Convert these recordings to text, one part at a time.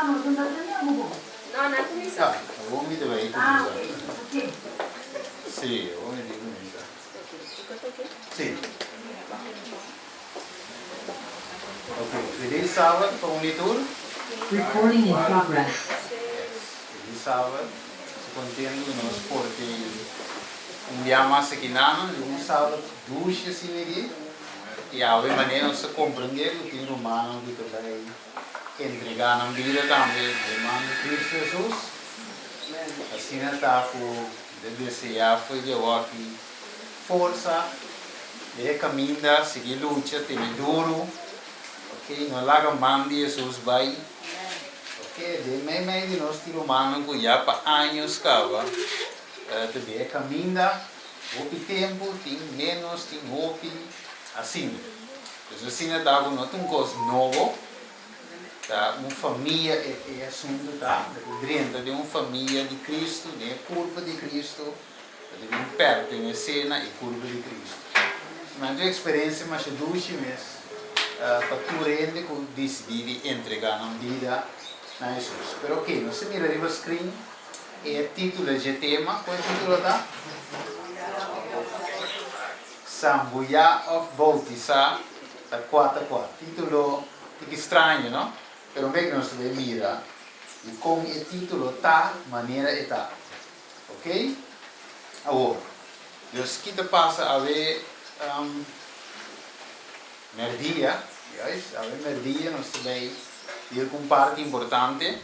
No, na comissão. Ah, vamos me ver aí começar. Sim, vamos me começar. Sim. Ok, feliz sábado para o monitor. Recording in progress. Feliz sábado. Se contendo nós porque dia mais aqui não, um sábado duas assim ali. E a maneira de se compreender o que o humano que também entregar na vida também de mão de Cristo Jesus. Assim está com desejar foi de aqui força de caminhar, seguir luta, ter duro, ok? Não larga mão de Jesus vai, ok? De meio de nós ter humano que já para anos cava, de caminhar, o tempo tem menos, tem assim. Então assim está com nós coisa novo. Tá? Uma família é assunto, tá? Dentro de uma família de Cristo, de corpo de Cristo, de pertencer na corpo de Cristo. Mas a experiência mais duas meses para tu rende que decidir entregar na vida a Jesus. Pero ok, não se mira no screen, é o título de tema, qual é o título da? Sambuya of Bautizar, da 4-4. Título estranho, não? Pero bem que nós vamos mirar e com o título tá, maneira está, ok? Agora, Deus que te passa a ver merdia, a ver merdia nós também ir com parte importante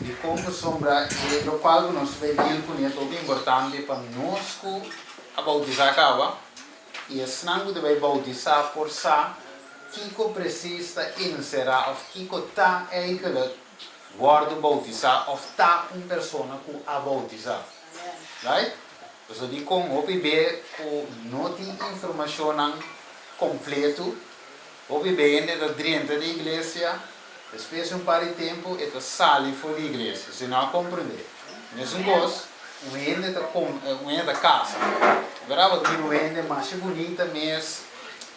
de como sombra e do qual nós vamos ir com isso importante para nós a bautizar acaba e é senão que vai bautizar por sa Kiko precisa inserir of Kiko está eigenlijk worden bautizar of está uma pessoa que a bautizar. Right? Então, de como o bebê não tem informação completa, o bebê ainda dentro da igreja, depois de par de tempo, ele sai fora da igreja, se não compreender. Nesse caso, o ende da casa. Verá que o ende mais bonita, mas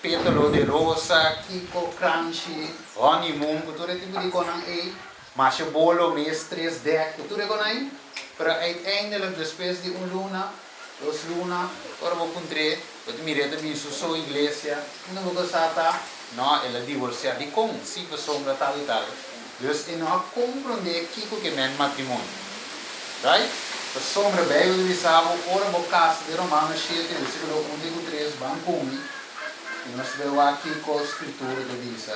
pétalo de rosa, Kiko, crunchy, honeymoon, que tu tipo de conan aí, mas bolo, mês 3 que tu reconhece, para uiteindelijk depois de luna, 2 luna, agora vou encontrar, eu te mirei também sua igreja, não vou gostar, não, ela divorcia de com, se você sombra tal e tal. Dus eu não compreender Kiko que é matrimônio, right? A sombra bem utilizava, ora vou casa de Romanos 7, versículo 1-3, vamos comigo. E nós vemos aqui com a escritura que diz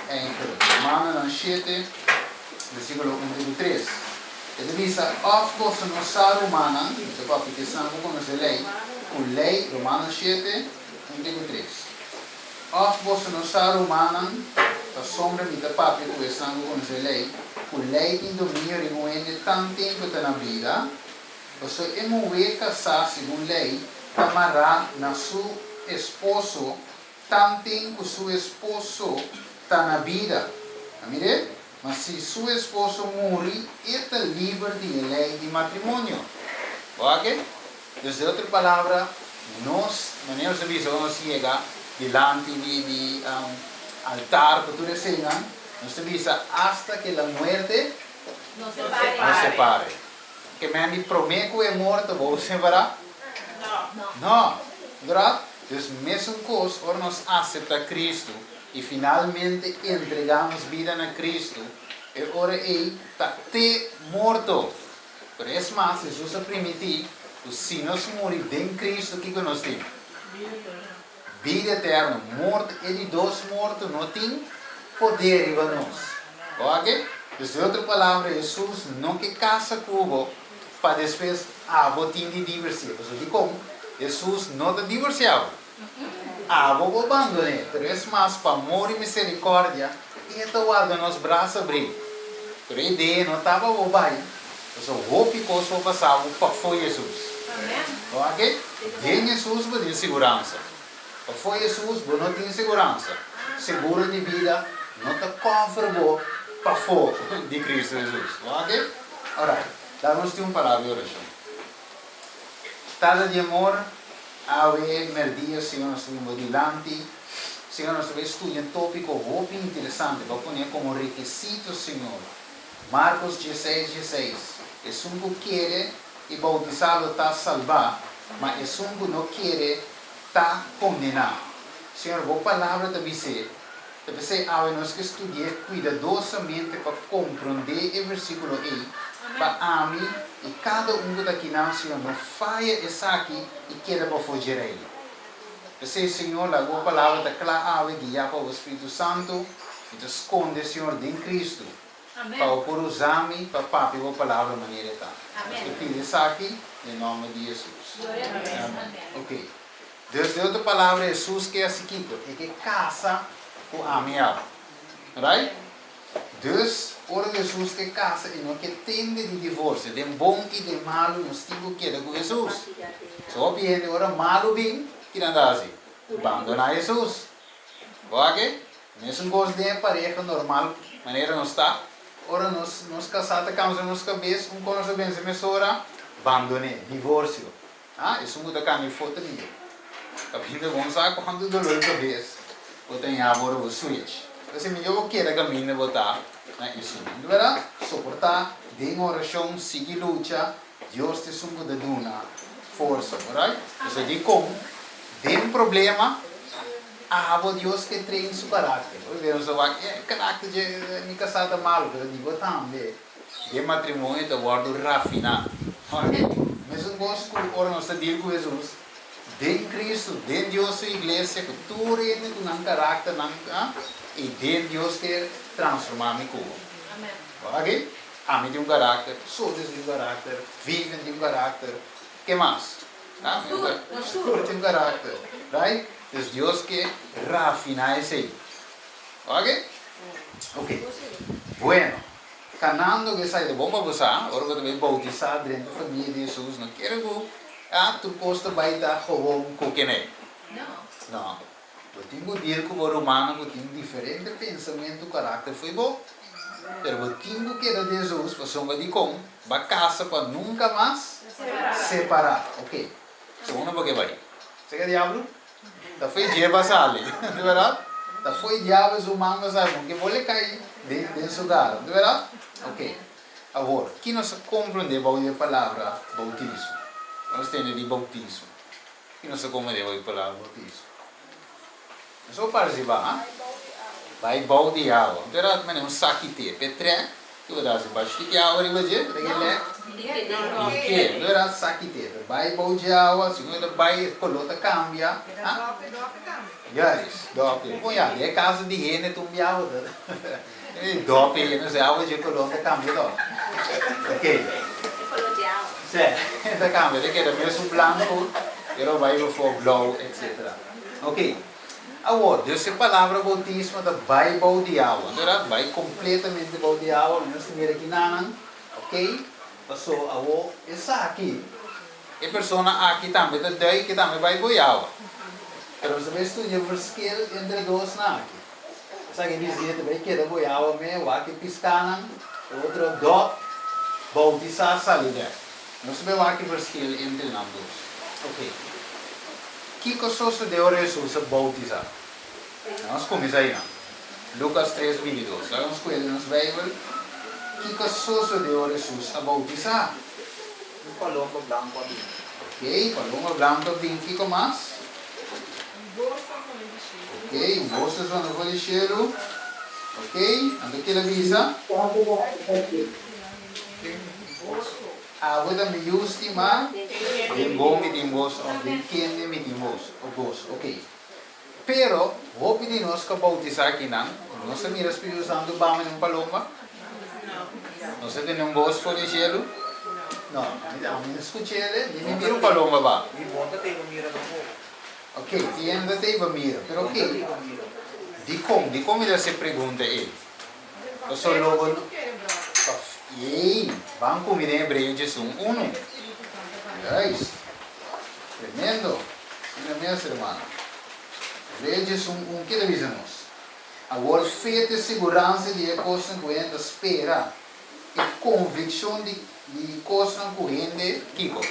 em Romanos 7, versículo 1-3. Ele diz, of você não sabe humana, isso é porque estamos com a lei, o lei, Romanos 7, 1-3. Of você não sabe humana, a sombra de papi que estamos com a lei, o lei tem domínio de moendo tanto tempo na vida, você é mover casar segundo lei, amarrar na sua esposo, tanto tempo seu esposo está na vida. Amém? Mas se seu esposo morre, ele está livre de lei de matrimônio. Ok? Então, de outra palavra, nós, maneira de ver, nós chega delante de altar, que tudo assim, nós vemos hasta que a morte nos separe. Que me promete que é morto, vou separar? Não. Verdade? Então, mesmo coisa, ora nós aceitamos Cristo e finalmente entregamos vida a Cristo, e ora ele está até morto. Por isso, mas Jesus a permitir que se nós morrer em Cristo, o que nós temos? Vida eterna. Morto, ele dos mortos não tem poder em nós. Ok? Então, de outra palavra, Jesus não que casa com para depois botar de diversão. Então, de como? Jesus não está divorciado. Vou abandonar. Mas mais para amor e misericórdia, e está guardando nos braços abridos. Por a ideia não estava bobagem. Então, o que eu passava para foi Jesus. Ok? Tem Jesus para ter segurança. Para foi Jesus, você não tem segurança. Seguro de vida, não está confortável para fogo de Cristo Jesus. Ok? Ora, dá-nos uma palavra de oração. Tada de amor, a ver, merdia, Senhor, nós estamos adiante. Senhor, nós estamos estudando um tópico muito interessante. Vou poner como requisito, Senhor, Marcos 16:16. Es un que quiere y bautizarlo está salvar, mas es un que no quiere está condenado. Senhor, boa palavra te dice, nós que estudar cuidadosamente para compreender o versículo aí, para amar e cada que está aqui não, Senhor, não falha essa aqui e queira para fugir a ele. Senhor, a boa palavra está clara, guiar para o Espírito Santo e te esconde, Senhor, em Cristo. Amém. Para por usar-me, para papi a palavra de maneira tal. Amém. Eu pedi isso aqui, em nome de Jesus. Glória a Deus. Amém. Ok. Deus deu outra palavra, Jesus, que é a seguinte, é que casa com a minha. Right? Deus, ora Jesus que casa e não que tende de divórcio, de bom e de malo, nós temos que ir com Jesus. Só bem, ora malo bem, que não dá assim. Abandonar Jesus. Ok? Nesse gosto de pareja normal, maneira não está. Ora, nós casados, causamos nos cabeças, conosco bem se mesura, abandone, divórcio. Ah, isso muda caminho foto minha. Capinda bom saco quando dolor cabeça. Botar em amor o switch. Assim, eu quero caminho botar, né? Isso, não é? Suportar, de oração, seguir luta, Deus te sumo de duna, força, right? Isso de como, tem problema, Deus que treina seu caráter. Vemos o caráter de minha casada mal, eu digo também. De matrimônio está guardo rafinado. Mas eu gosto que ora nós deal com Jesus. De Cristo, de Deus sua igreja, que tu reina com um caráter, e de Deus que transformar-me com. Amém. Ok? Amém de caráter, soltos de caráter, vivem de caráter. Que mais? Tem caráter. Right? É Deus que refina isso aí. Ok? Ok. Bueno. Canando que sai de bom para você, agora que também bautizar dentro da família de Jesus, não quero que tu possa vai dar como que nem. Não. Não. Eu tenho que dizer que o humano tem diferente pensamento, caráter foi bom. Mas eu tenho que ir a Jesus para sombra de como, para casa para nunca mais separar. Ok. Segundo porque vai. Você quer diabo? Da foi dia passar ali, de verdade? Da foi diabo o humano sabe que vou cair dentro do lugar, de verdade? Ok. Agora, que nós compreendemos a palavra bautismo. Nós temos de bautismo. Que nós compreendemos a palavra bautismo. Só participar, vai balde água. De verdade, mas um saquite, petré, que vai dar bastante água e vai dizer, de verdade, saquite. Vai balde água, segundo vai colota cambia. Yes, dope. Pô, é caso de rene tu me água. Dope, não sei, água de colota cambia do. Ok. Sim, da cambia, de que era mesmo branco, era vai for blow, etc. Ok. Agora, Deus é palavra bautismo da vai balde água. Vai completamente balde água, não se mira aqui não. Ok? Passou agora, essa aqui. E pessoa aqui também, da daí que também vai boiar água. Pero você vai estudar o skill entre dois na aqui. Sabe dizer também que era boiar água mesmo, aqui piscar outro do bautizar salida. Nós vemos aqui o skill entre nós dois. Ok. Que coisa de hora Jesus a bautizar? Nós começamos aí, Lucas 3:22. Vamos com ele nos Bible. Que coisa de hora Jesus a bautizar? Palombo branco ali. Ok, paloma branca, vinho, que mais? Ok, bolsas van de cheiro. Ok, ando que avisa. Água da minha última. Tem bom e tem bolso, tem quente e tem bolso. Ok. Pero, vou pedir nós que bautizar aqui não. Nós mira Espírito Santo bama em paloma. Nós temos bolso for de cheiro. Não, eu escutei ele, me mira paloma ba. E monta tem mira no fogo. Ok, tiene te va mira, pero ok. Di como ele se pergunta ele. Eu sou logo. Ei, vamos comer em hebreu Jesus 1. Guys, tremendo. Tremendo, irmão. Hebreu Jesus 1, que divisamos? Agora, fé de segurança de coisa que espera e convicção de coisa que Kiko.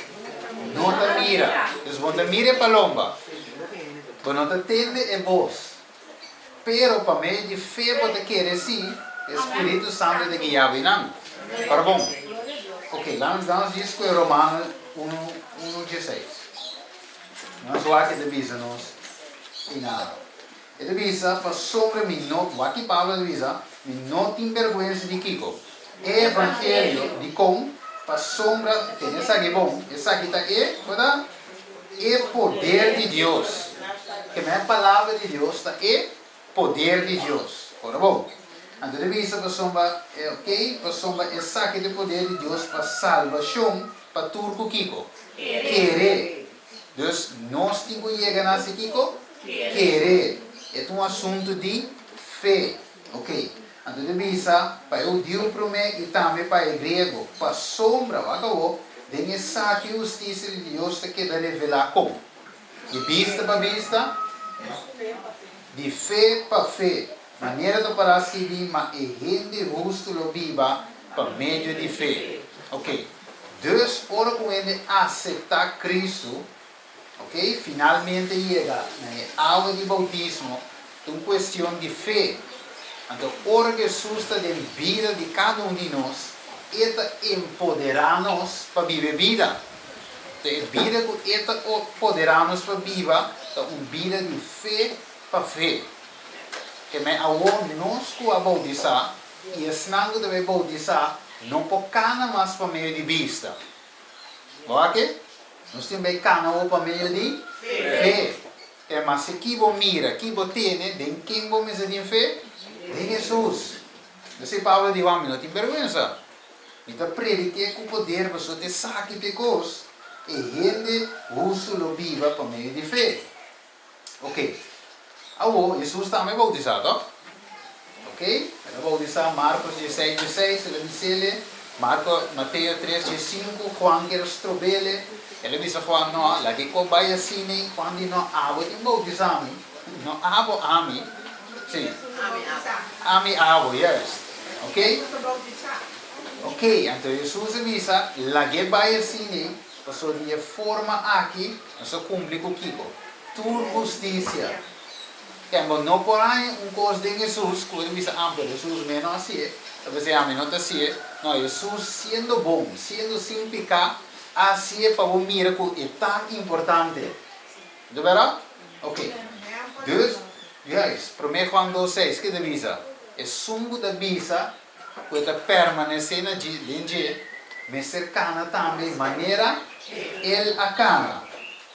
Não te mira. Quando mira palomba. Quando não te tende é voz. Pero para mim de fé pode querer sim, Espírito Santo de guiar não. Agora bom. Ok, vamos dizer que Romanos 1:16. Nós lá que devisa-nos e nada. Ele devisa, para sombra me não, aqui Pablo devisa, me não tem vergonha de Kiko. Evangelho de com, para sombra, tem essa aqui bom, essa aqui está é poder de Deus. Que não é palavra de Deus, está é poder de Deus. Ora bom. Então devisa para sombra, ok, para sombra essa aqui de poder de Deus para salvação, para turco Kiko. Querer. Dus nós temos que chegar nesse Kiko, querer. É um assunto de fé, ok? Então devisa para o Deus promete e também para o grego, para sombra, acabou. Tem essa que justiça de Deus que quer revelar como? De vista para vista, de fé para fé. Maneira de parar escrever, mas é gente justo lo viva por meio de fé. Ok? Dus, ora com ele aceitar Cristo, ok? Finalmente chega na água de bautismo, uma questão de fé. Então, ora Jesus está dentro da vida de cada um de nós, está empoderar-nos para viver vida. Então, a vida que está empoderar-nos para viver, é uma vida de fé para fé. Que me agora nós que a bautizar, e ensinando de bautizar, não pode cana mais para meio de vista. Ok? Nós temos que cana para meio de fé. É, mas se aqui você mira, aqui você tem, de quem você me tem fé? De Jesus. Você Paulo diz, não tem vergonha. Então, predique com o poder, você te saque de coisas, e gente usa o viva para meio de fé. Ok? Agora, Jesus também é bautizado. Ok? Ele é bautizado, Marcos 16:16, ele diz, Mateus 3:5, Juan que estrobele, ele diz a Juan, não, lá que vai assim, quando não abo, tem bautizado, não abo, ami, sim, ami, abo, yes, ok? Ok, então Jesus diz, lá que vai assim, a sua forma aqui, a sua cumpre com o Kiko, tua justiça. Não por aí coisa de Jesus, que ele diz, Jesus menos assim, você não está assim, não, Jesus sendo bom, sendo sem pecar, assim é para o miracle, é tão importante. De verdade? Ok. Dus, yes, 1 Juan 2:6, que divisa? É sungo da visa, que está permanecendo na gente, mas cercana também, maneira, ele a cana.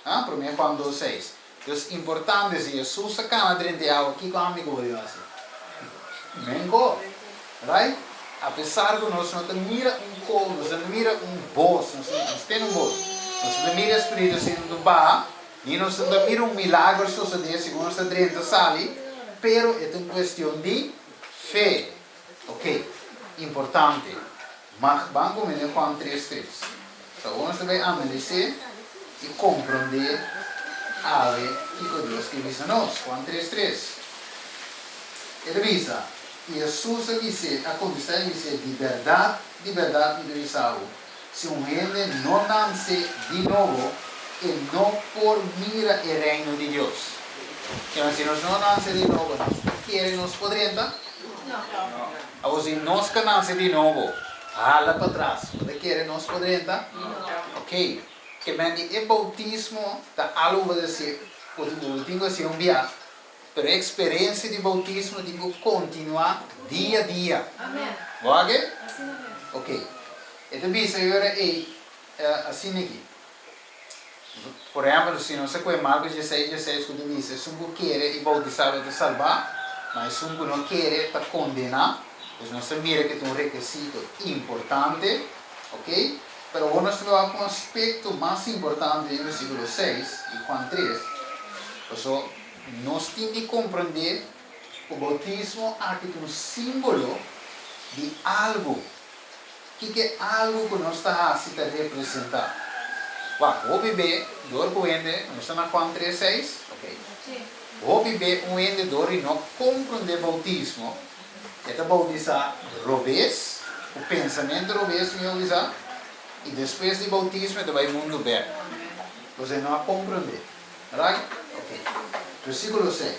1 Juan 2:6. Dus importante is, Jesus sa cana dentro de água, que kami ko yun assim. Mengo, right? Apesar que nós não mira colo, nós não mira bolso, nós temos bolso. Nós não mira Espírito Santo ba, e nós não mira milagre suceder, segundo nós dentro sali, pero é uma questão de fé. Ok? Importante. Mas vamos começar Juan 3:3. Então, nós vamos analisar e compreender a ver que Deus que diz a nós. Juan 3:3. Ele diz, e Jesus diz, a condição diz, de verdade, me diz algo. Se um gente não nasce de novo, ele não por mira o reino de Deus. Então, se nós não nascemos de novo, nós queremos, nós podemos? Não. Ou se nós que nascemos de novo, lá para trás, você quer, nós podemos? Ok. Que o bautismo está algo a dizer, tem que ser viagem, mas a experiência de bautismo tem que continuar dia a dia. Amém. Ok? Ok. Então, isso agora é assim aqui. Por exemplo, se não se conhece Marcos 16:16, que diz, se um quer e bautizar para salvar, mas se um não quer para condenar, então não se mira que tem um requisito importante, ok? Pero agora nós vamos com um aspecto mais importante no versículo 6 e Juan 3. Então, nós temos que compreender que o bautismo é um símbolo de algo. O que é algo que nós estamos a representar? O bebê, dor com ele, nós estamos na Juan 3:6. Ok. O bebê, um vendedor e não compreender o bautismo. É bautizar revés, o pensamento revés, me avisar. E depois do bautismo, ele vai ao mundo ver. Você não a compreender. Right? Ok. Versículo 6.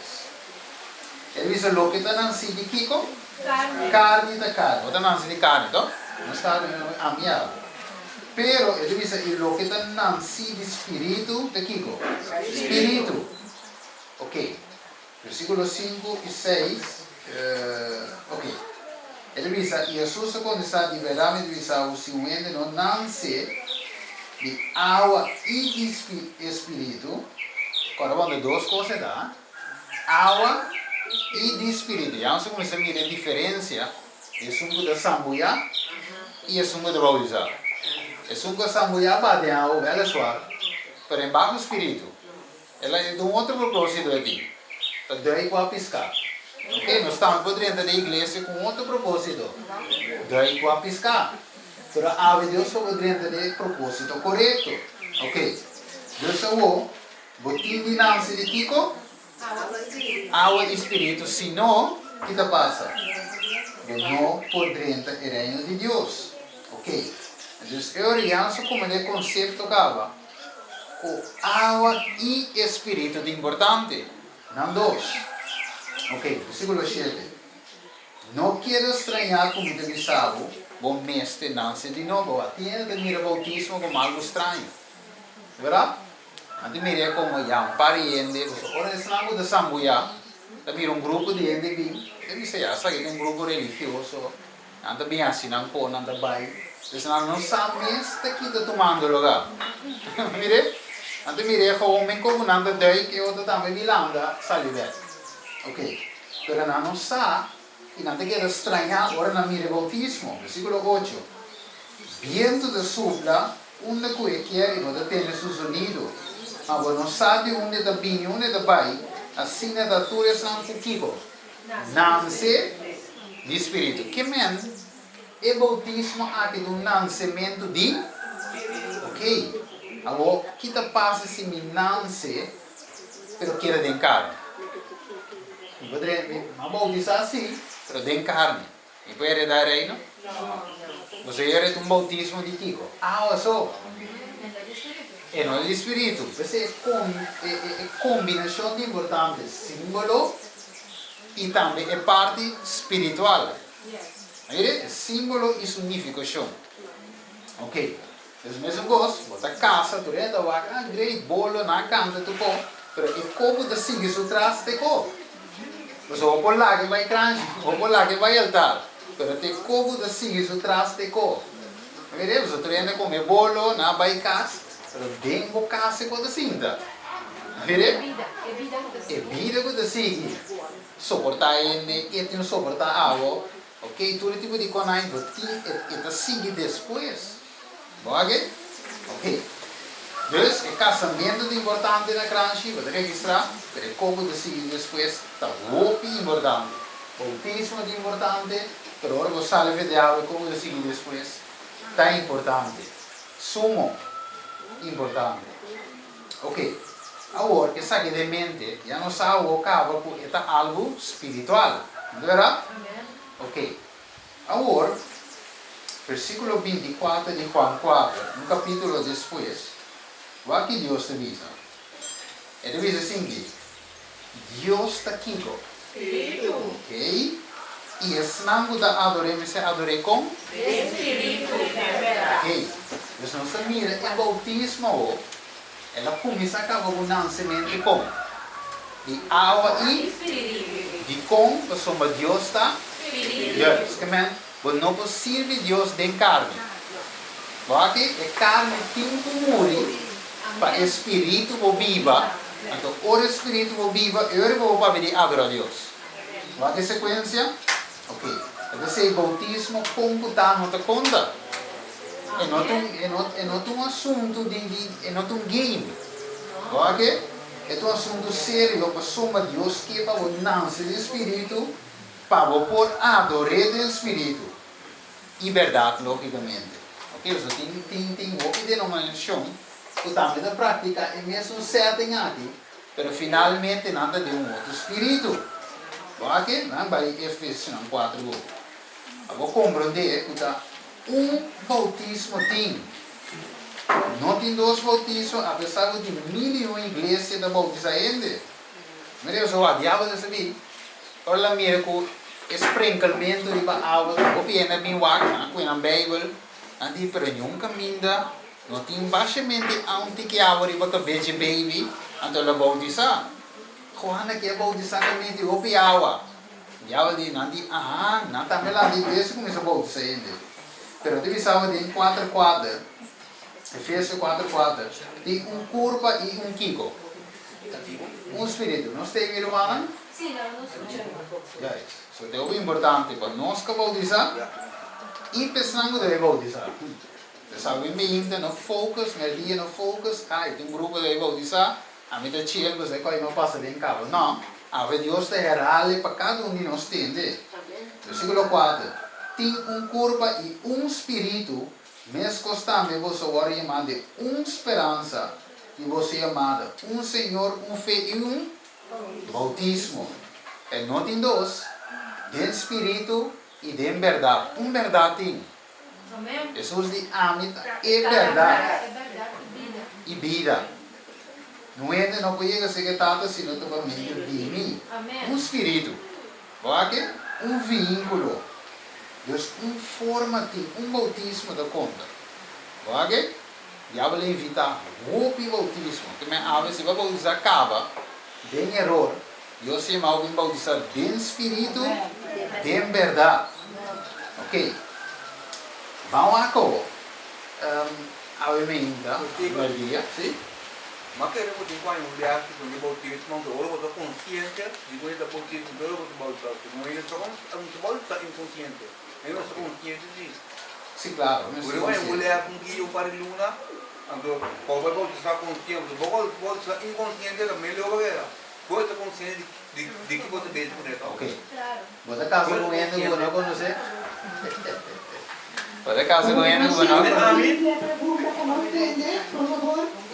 Ele diz, o que está nascido de Kiko? Carne. Carne da carne. O que está nascido de carne, então? não está amiável. Pero, ele diz, e lo que está nascido de espírito, de Kiko? Espírito. Ok. Versículos 5 e 6. Ok. Ele diz, e Jesus quando está de verdade, ele diz, o seguinte não nasce de água e de espírito. Agora vamos duas coisas, tá? Água e de espírito. Já você começa a ver a diferença. É suco da sambuia e é suco da baúza. É suco da sambuia bate a água, ela é suave. Pero embaixo o espírito. Ela é de outro propósito aqui. Para daí com a piscar. Ok? Nós estamos por dentro da igreja com outro propósito. Daí com a piscar. Pero a Deus por dentro do propósito correto. Ok? Deus é o botim de nasce de Kiko. Água e espírito. Se não, o que passa? Não por dentro do reino de Deus. Ok? Então, eu realizo como é o conceito acaba. O água e espírito é importante. Não dois. Ok, versículo 7. Não quero estranhar como te avisava, o mestre nasce de novo. Até de mira o bautismo como algo estranho. Verdade? Ante mira como já um pariente, ora é algo de sambuia. Também grupo de gente que deve ser já, sabe, grupo religioso. Ante bem assim, não pô, não dá bem. Então não sabe mesmo que está tomando lugar. Mire, ante mira o homem como não dá daí que outro também vilanga, sabe bem. Ok, pero não sabe e não te quer estranhar agora na mira bautismo. Versículo 8. Viento de sopla onde quer e não tem seu sonido. Agora não sabe onde está bem, onde está bem. Assim a natureza não fugiu. Nasce de espírito. Que men é bautismo aqui do nascimento de? Ok. Agora, o que passa se me nasce, pero quer de carne? Não bautizar assim, pero de carne. E pode heredar reino? Você hereda bautismo de Kiko. Ah, só. E não é de espírito. Você é combinação de importantes. Símbolo e também é parte espiritual. É símbolo e significação. Ok. Então, mesmo gosto, bota casa, tu renda vaca, great bolo na canta, tu pô. Pero é como de seguir o traste de co. Você vai por lá que vai crunch, vai por lá que vai altar. Pero te como de seguir o traste de co. Você tu renda comer bolo na vai casa. Pero dentro casa com a cinta. Vede? É vida com a seguir. Suportar ele, e tem suportar água. Ok? Todo tipo de coisa e te seguir depois. Ok? Ok. Então, o casamento é importante na crâncie, para registrar, para como te seguir depois, está muito importante. Bautismo é importante, pero agora você sabe de água como te seguir depois, está importante. Sumo. Importante. Ok. Agora, que sabe de mente, já não sabe o cabo porque é algo espiritual. Não é verdade? Ok. Agora, versículo 24 de Juan 4, no capítulo depois, o que Deus te diz? Ele diz assim que Deus está aqui. Ok? E esse nome da adoremos, adorei com? Espírito e verdade. Ok. Então, você mira, o bautismo, ela começa a acabar com o nascimento com? De água e de com, a soma Deus está? Yes, mas não é possível Deus de carne. Porque a carne tem que morrer para o espírito viva. Então, o espírito viva, eu vou pedir adorar a Deus. Vai ter sequência? Ok. Então, o bautismo computar não te conta. É não um assunto é não um game. Ok? É um assunto sério para soma Deus que para o nascer do espírito, para o por adorar do espírito. E verdade, logicamente. Ok? Então, tem uma denominação que também na prática é mesmo certo aqui, mas finalmente nada de outro espírito. Ok? Não vai Efésios 4. Agora compreender que bautismo tem. Não tem dois bautismos, apesar de milhões de igrejas de bautizar ainda. Mas eu sou a diabo de saber. Olha, mira que sprenkelmento di ba água, o piena bem wak, aqui na Bíblia, andi para nunca minda, não tem baixamente a que água di ba que beje baby, anto la bautizar. Juana que bautizar também o pi água. Já di nanti não também lá di desse começa a bautizar ainda. Pero tu bisa di 4:4, Efésios 4:4, tem curva e kiko. Spirito, não tem aquele humano? Sì, no, non succede. Ja, so é o importante para nós que bautizar e pensando deve bautizar. Sabe bem, no focus, no dia no focus, tem grupo deve bautizar, a mim tá chill, você coi não passa bem cabo. Não, a ver Deus te herale para cada de nós tende. Versículo 4. Tem curva e espírito, mas constante você ora chamar de esperança e você amada, Senhor, fé e bautismo. É não tem dois, de espírito e de verdade. Verdade. Amen. Jesus diz, amita é verdade È verdad, vida. e vida. Não é não pode ser que tata se não para mim de mim. Amen. Espírito, ok? Vínculo. Deus forma ti, bautismo da conta. Ok? Já vou invitar o bautismo, que me ave se vai bautizar acaba, bem error. Eu sei mal bem bautizar bem espírito, bem verdade. Ok? Vamos agora. A emenda, Maria, sim? Ma queremos de quando mulher que do bautismo do ouro do consciente, de quando do bautismo do ouro do bautismo, não é só um bautismo inconsciente. Eu não sou consciente disso. Sim, claro. Por isso, mulher com que eu para luna, ando, quando vai bautizar consciente, vou bautizar inconsciente da melhor maneira. Pode estar consciente de que você bebe por isso. Ok. Claro. Você casa com ele, eu não conheço. Você casa com ele, eu não conheço.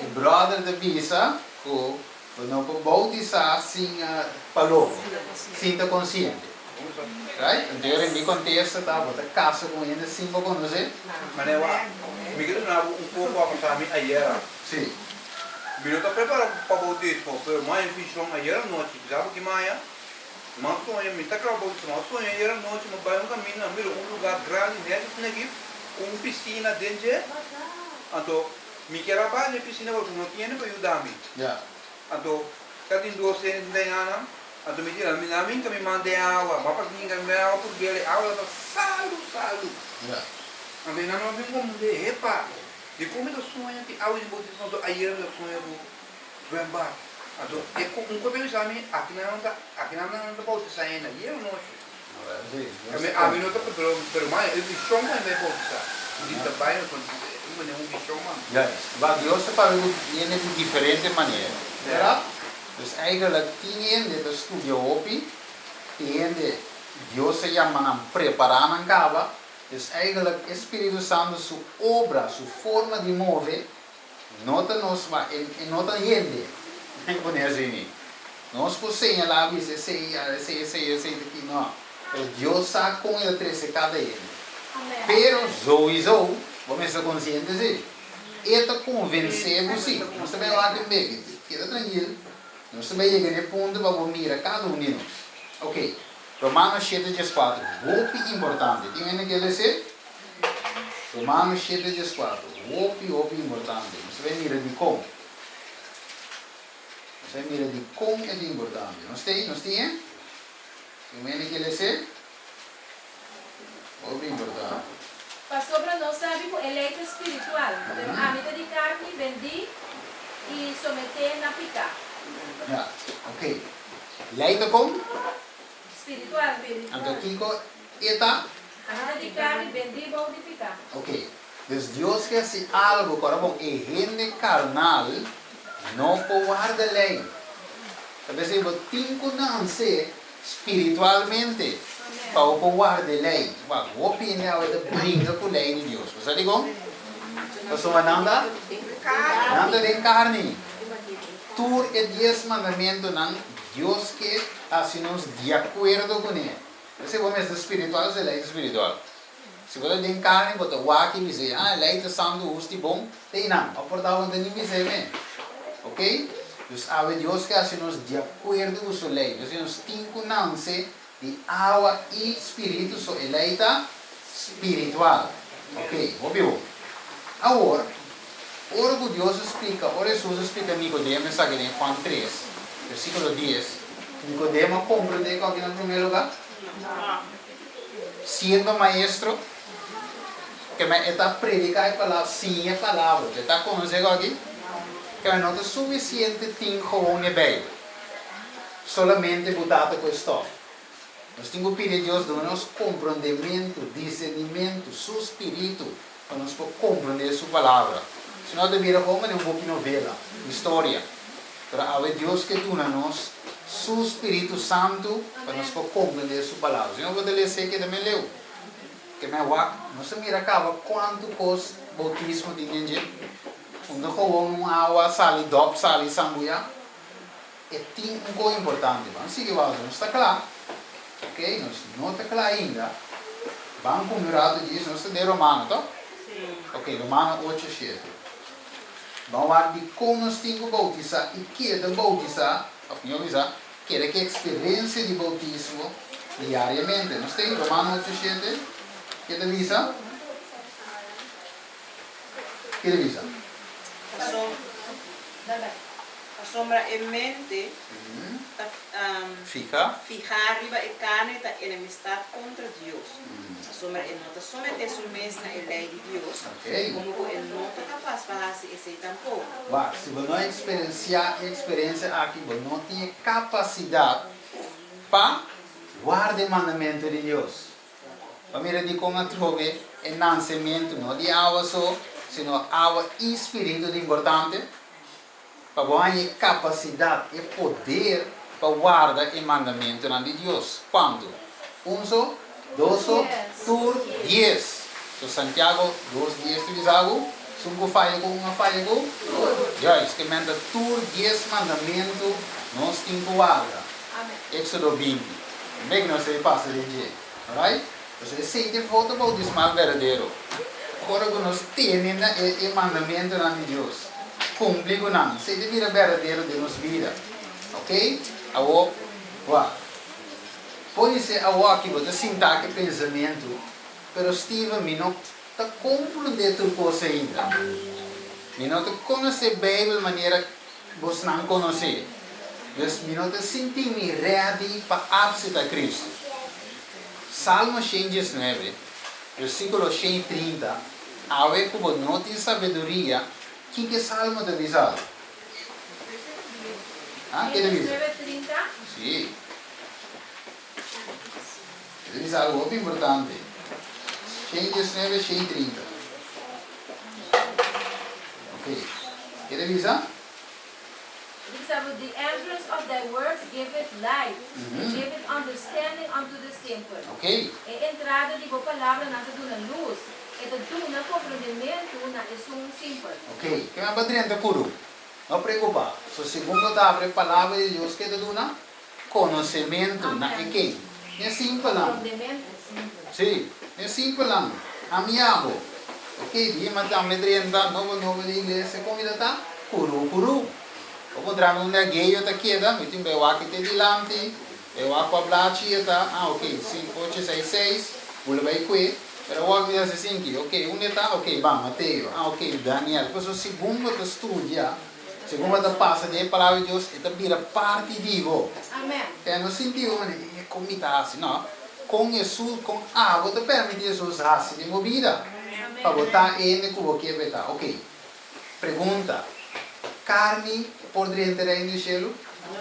E brother da Bisa, que não pode bautizar sem palomo, sem estar consciente. Right? Então, em meu contexto, tá? Você casa com ele sem conhecer. Mas eu me quero dar pouco a passar a minha ayer. Sim. Eu estou preparado para o bautismo, mas mais visão ayer à noite, sabe que mais? Mas sonho, me está acabando de sonhar, sonho ayer à noite, mas vai caminho, miro lugar grande, né, aqui, piscina dentro. Então, me quero abaixo da piscina, porque não tinha para ajudar-me. Já. Então, cada duas cenas de ano, então me diz, a mim que me mande água, mas para mim que me água porque ele água está saldo. Já. A mim não vem como de repa. De como eu sonho que água de bautismo, então ayer eu sonho do embar. Então, é como eu penso a mim, aqui não está bautizar ainda, e eu não sei. A mim não está, pero mais, eu bicho mais vai bautizar. De trabalho, eu bicho mais. Ja, wat Dios se fala de diferente maneira. Certo? Dus eigenlijk tien dit studio opi, tien de Dios se llama preparar na cava, dus eigenlijk Espírito Santo su obra, su forma de mover, nota nos va en nota gente. Nem conhece nem. Nós possuímos lá isso, sei aqui não. Mas Deus sabe com ele 13 cada ele. Amen. Pero zo, vamos estar conscientes de. Eta convencemos sim. Nós também lá que bem, queda tranquilo. Nós também chegamos no ponto para mirar cada um de nós. Ok. Romanos 7:4. Muito importante. Tem ainda que ler? Romanos 7:4. Muito importante. Nós também mirar de como. Nós também mirar de como é importante. Nós tem? Tem ainda que ler? Muito importante. Pastor, para nós sabemos eleito espiritual. A medida de carne, bendir e someter na picar. Ja, ok. Leiden kom, Espiritual, ang espiritual. kiko, eta, A medida de carne, bendir e bom de picar. ok. Dus Dios quer se algo, corabong, e gente carnal, não guarda lei. Talvez eu tinco não ser espiritualmente, para o guarda lei. O opinião é de brinca com a lei de Deus. Você ligou? Você nanda? Nanda de carne. Tur e 10 mandamentos não, Deus quer assim-nos de acordo com ele. Você vai mesmo espiritual, você é lei espiritual. Se você tem carne, você vai aqui e diz, lei de santo, usti bom, tem não. A porta onde nem me sei, ok? Então, a Deus quer assim-nos de acordo com a lei. Você nos tem que não ser de água e espírito, so eleita espiritual. Ok, óbvio. Agora, ora que Deus explica, ora Jesus explica a Nicodemo, sabe em Juan 3, versículo 10. Nicodemo compreende aqui no primeiro lugar. Sendo maestro, que me está predicando a palavra, sim a palavra, você está conhecendo aqui? Que não é suficiente tempo com a Bíblia. Solamente botar com isto. Nós temos que pedir a Deus dar-nos compreendimento, discernimento, seu espírito, para nós compreender sua palavra. Senão, de vira como um pouco de novela, história. Mas é Deus que dá-nos seu Espírito Santo para nós compreender sua palavra. Se não vou ler sei que também leu. Que me wak, não se mira acaba quanto cos bautismo de ninguém. Quando com água sali dop sali sambuya, é um coisa importante. Vamos seguir não está claro. Ok? Não está claro ainda. Vamos comemorar diz, não está de Romano, tá? Ok, Romano 8:7. Vamos ver de como nós temos que bautizar e que é de bautizar, que é que a experiência de bautismo diariamente. Nós temos Romano 8:7. Que divisa? Que divisa? A sombra em mente Fica. fijar arriba e carne está enemistad contra Deus. A sombra em nota somente su mesmo na lei de Deus. Ok. Como ele não é capaz de fazer esse tampouco. Se você não experienciar a experiência aqui, você não tem capacidade para guardar o mandamento de Deus. Família de como trove é nascimento não de água só, sino água e espírito de importante. Para você ter capacidade e poder para guardar o mandamento de Deus. Quanto? 1, 2, 10. So Santiago 2:10 tu diz algo? Sungguh falha com uma falha com? Já, isso que manda tur 10 mandamentos nós temos que guardar. Éxodo 20. Bem que não se passa de dia. Alright? Você sente foto bautismal verdadeiro. Agora que nós temos o mandamento de Deus. Cumpre com nós. Se vira verdadeiro de nossa vida. Ok? Agora, pode ser agora que você sinta aquele pensamento, mas Steve não está compreendendo tudo coisa ainda. Não está conhecendo bem a maneira que você não conhece. Mas não está sentindo ready para aceitar Cristo. Salmo 119, versículo 130, ave como não tem sabedoria, que salmo te diz algo? Ah, que te diz? 9:30. Sim. Te diz algo muito importante. 119, 130. Ok. Que te diz? The entrance of thy words giveth light, giveth understanding unto the simple. Ok. A entrada de tua palavra na duna luz, e da duna compreendimento na é simple. Ok. Que me padrinho curu. Não preocupa. So segundo tá a palavra de Deus que te duna conhecimento na quem? É simples lá. Compreendimento. Sim. É simples lá. Amiabo. Ok. Dia mas a medrenda novo de inglês se convida tá curu. O contrario non è gay ta chieda, mi timbe wa che te dilanti, e wa qua blaci ta, ok, 5, 6, 6, vuole vai qui, però wa mi se sinki, ok, un'età, ok, va Matteo, ok, Daniel, questo secondo te studia, secondo te passa di palavra di Dio e te bira parte digo. Amen. E non sentivo ne comitasi, no? Con Gesù, con avo te permette Jesus assi di movida. Pa botar ele com o que beta. Ok. Pergunta. Carne poderia entrar no cielo?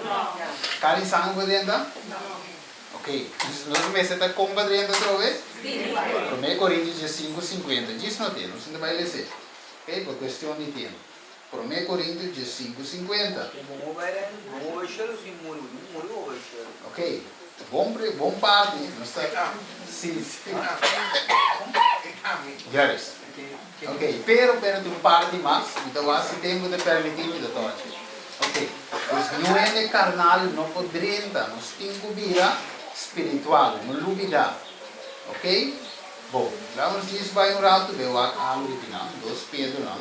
Não. Carne e sangue poderia entrar? Não. Ok. Nós começamos a como poderia entrar outra vez? Espiritual. 1 Coríntios 5:50. Diz não tem, não se vai ler. Ok? Por questão de tempo. 1 Coríntios 5:50. Ok. Bom parte. Não está. Sim, sim. Yes. Ok, pero de un parte más, então assim tempo de permitir de toque. Ok, pues não é carnal, não poderia entrar, nós temos que vida espiritual, não dúvida. Ok? Bom, lá nos diz vai um rato, deu algo de não, 2 Pedro não.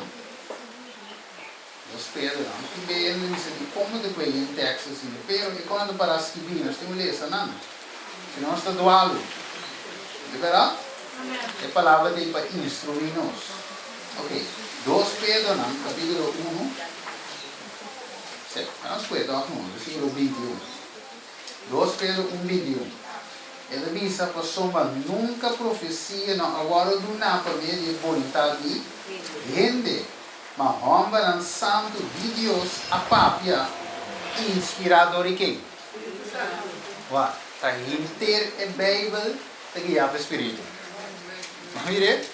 2 Pedro não. E bem, ele diz de como depois em Texas, pero e quando para escrever, nós temos que ler essa não. que não está doado. De verdade? Amém. A palavra tem para instruir-nos. Ok. 2 Pedro, capítulo 1. Vamos ver, versículo 21. 2 Pedro 1:21. Ele diz para soma nunca profecia não agora do nada para ver de vontade de gente, mas homem não santo de Deus a papia inspirador e quem? Wah, tá hinter a Bíblia tá guiar para o Espírito. Mire,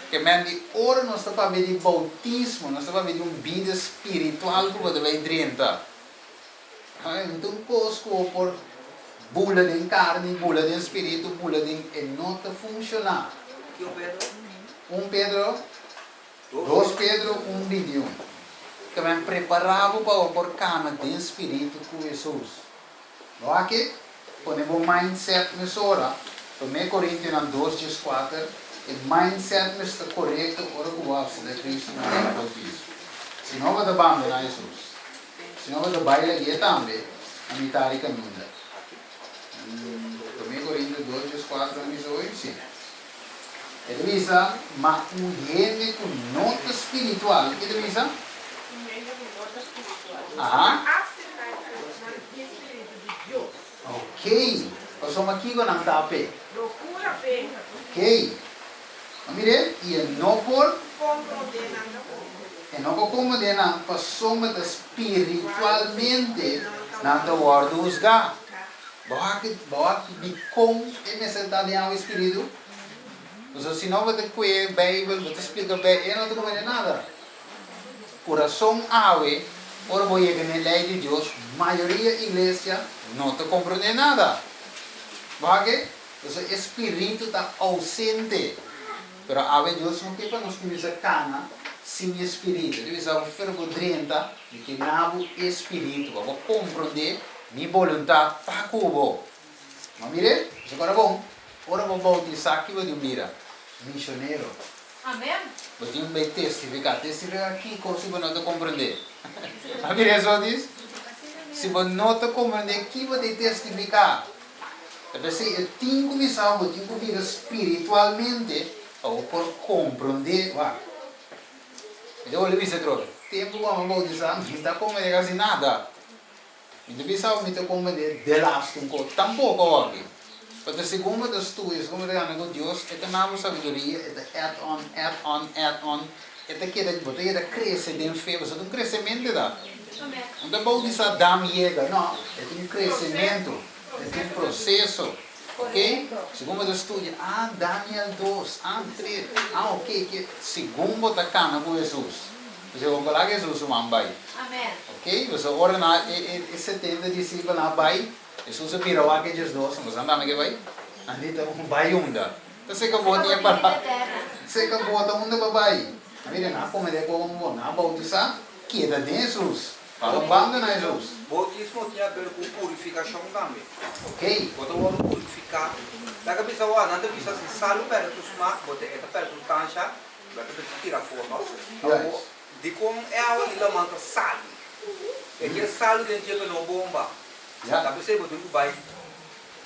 que men de ora nós está para ver de bautismo, nós está para ver de vida espiritual que você vai drentar. Então, conosco por bula de carne, bula de espírito, bula de não está funcionar. 2 Pedro 1:21. Que men preparado para por cama de espírito com Jesus. Não é que ponemos mindset nessa hora. 1 Coríntios 2:4. O mindset está correto ora que o alvo de Cristo não é bautismo. Se não vai abandonar Jesus. Se não vai bailar aqui também, a mitad caminha. 1 Coríntios 2:4 diz hoje, sim. Ele diz, mas gente com nota espiritual. O que ele diz? Ok. Nós somos aqui com a tape. Ok. Mire, e não por condenar, passamos espiritualmente na tua juzgar. Bahwa que com me sentar em ao espírito. Então, se não vai ter a Bíblia, vai te explicar bem, eu não te comendo nada. Coração ave, ora vou ir na lei de Deus, maioria igreja não te compreende nada. Bahwa que o espírito está ausente. Pero a Deus não quer para nós começar cana sem espírito. Ele diz ao fervo 30 de que não espírito, vamos compreender minha vontade para cubo. Mas mire, isso agora é bom. Ora vou bautizar aqui vou dizer, missionário. Amém. Vou ter um testificar aqui como se você não compreender. Mas mire, só diz, se você não compreender, aqui vou testificar. Então, se eu tenho que visar, eu tenho que vir espiritualmente. Ou por compreender, então eu lhe disse troca, tempo vamos bautizar, não está compreendendo assim nada. Então bisa me está compreender de last um pouco, tampouco aqui. Porque segundo os estudos, como ele anda com Deus, é nova sabedoria, é add on, é que ele cresce dentro fé, você tem um crescimento da. Então bautizar dá miega, não, é um crescimento, é um processo. Ok? Segundo o estudo, Daniel 2, 3, ok, que segundo está cana com Jesus. Você vai falar que Jesus não vai. Amém. Ok? Você ora na 70 discípulos na vai, Jesus virou aqui Jesus, mas andamos que vai? Ali está um vai onda. Então você acabou de para. Você acabou de onda para vai. Mire, na como é como na bautizar, que é de Jesus. Para abandonar Jesus. Bautismo tinha a ver com purificação também. Ok? Quando eu vou purificar, da cabeça o ananda bisa se salu para tu smart, bote eta para tu tansha, vai ter que tirar foto. De como é a hora de lá manta sal. É que sal dentro de uma bomba. Da cabeça bote o bai.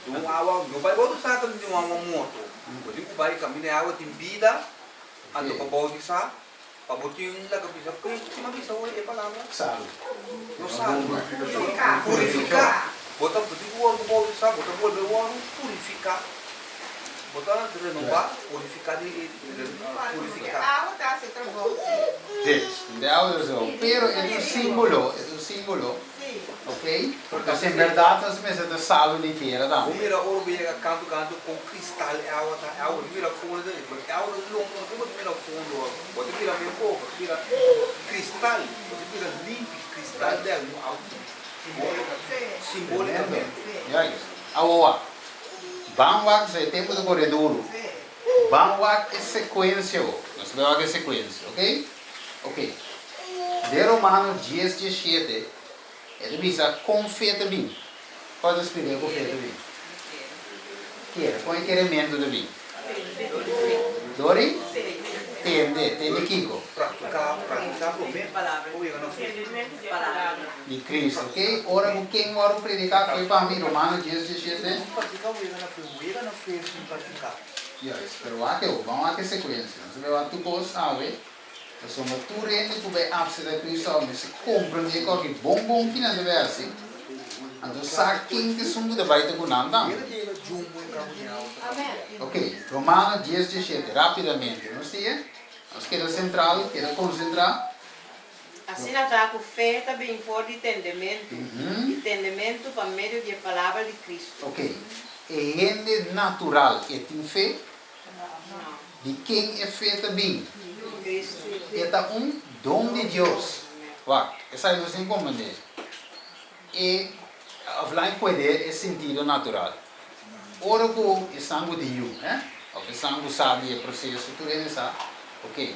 Do água, do bai bote sal de uma moto. Bote o bai caminha água tem vida, ando para bautizar. Pabutin la cabeça, que uma bisa é palavra. Sal. No sal. Purificar. Botar o óleo do bautizar, botar o óleo do óleo, purificar. Botar renovar, purificar de purificar. Sim, de audição. Pero é um símbolo, ok? Porque se em verdade nós precisamos de sal inteira, tá? O mira ouro vira canto com cristal, água vira fundo, água longo, como vira fundo, pode virar meio pouco, vira cristal, pode virar limpo, cristal dela, simbolicamente. E aí? Agora, Banwak é tempo do corredor. Banwak é sequência. Nós vamos ver sequência, ok? Ok. De Romanos 10, 17, ele diz a confeta bem. Pode explicar a confeta bem? Que era? Qual é o requerimento do bem? Dori? tende Kiko. Praticar por mim. Palavra. Ou eu não fiz. Entendimento de palavra. De Cristo, ok? Ora, quem ora predicar foi para mim, Romanos 10:17. Praticar o eu não fiz praticar. Yes, pero aqui, vamos aqui sequência. Nós vamos tu coisa, sabe? Nós somos tu rende que vai abse da Cristo, mas se compreende que bom que não deve assim. Então, sabe quem te sungo de baita com nada? Ele jumbo em caminhão. Amém. Ok, Romanos 10:17, rapidamente, não sei? Nós queremos central, queremos concentrar. Assim está com fé também forte entendimento. Entendimento por meio da palavra de Cristo. Ok, é gente natural e tem fé, de quem é fé também. Cristo. É dom de Deus. Vá, essa é você compreender. E falar em poder é sentido natural. Ora que é sangue de you, né? O sangue sabe o processo, tudo isso, ok?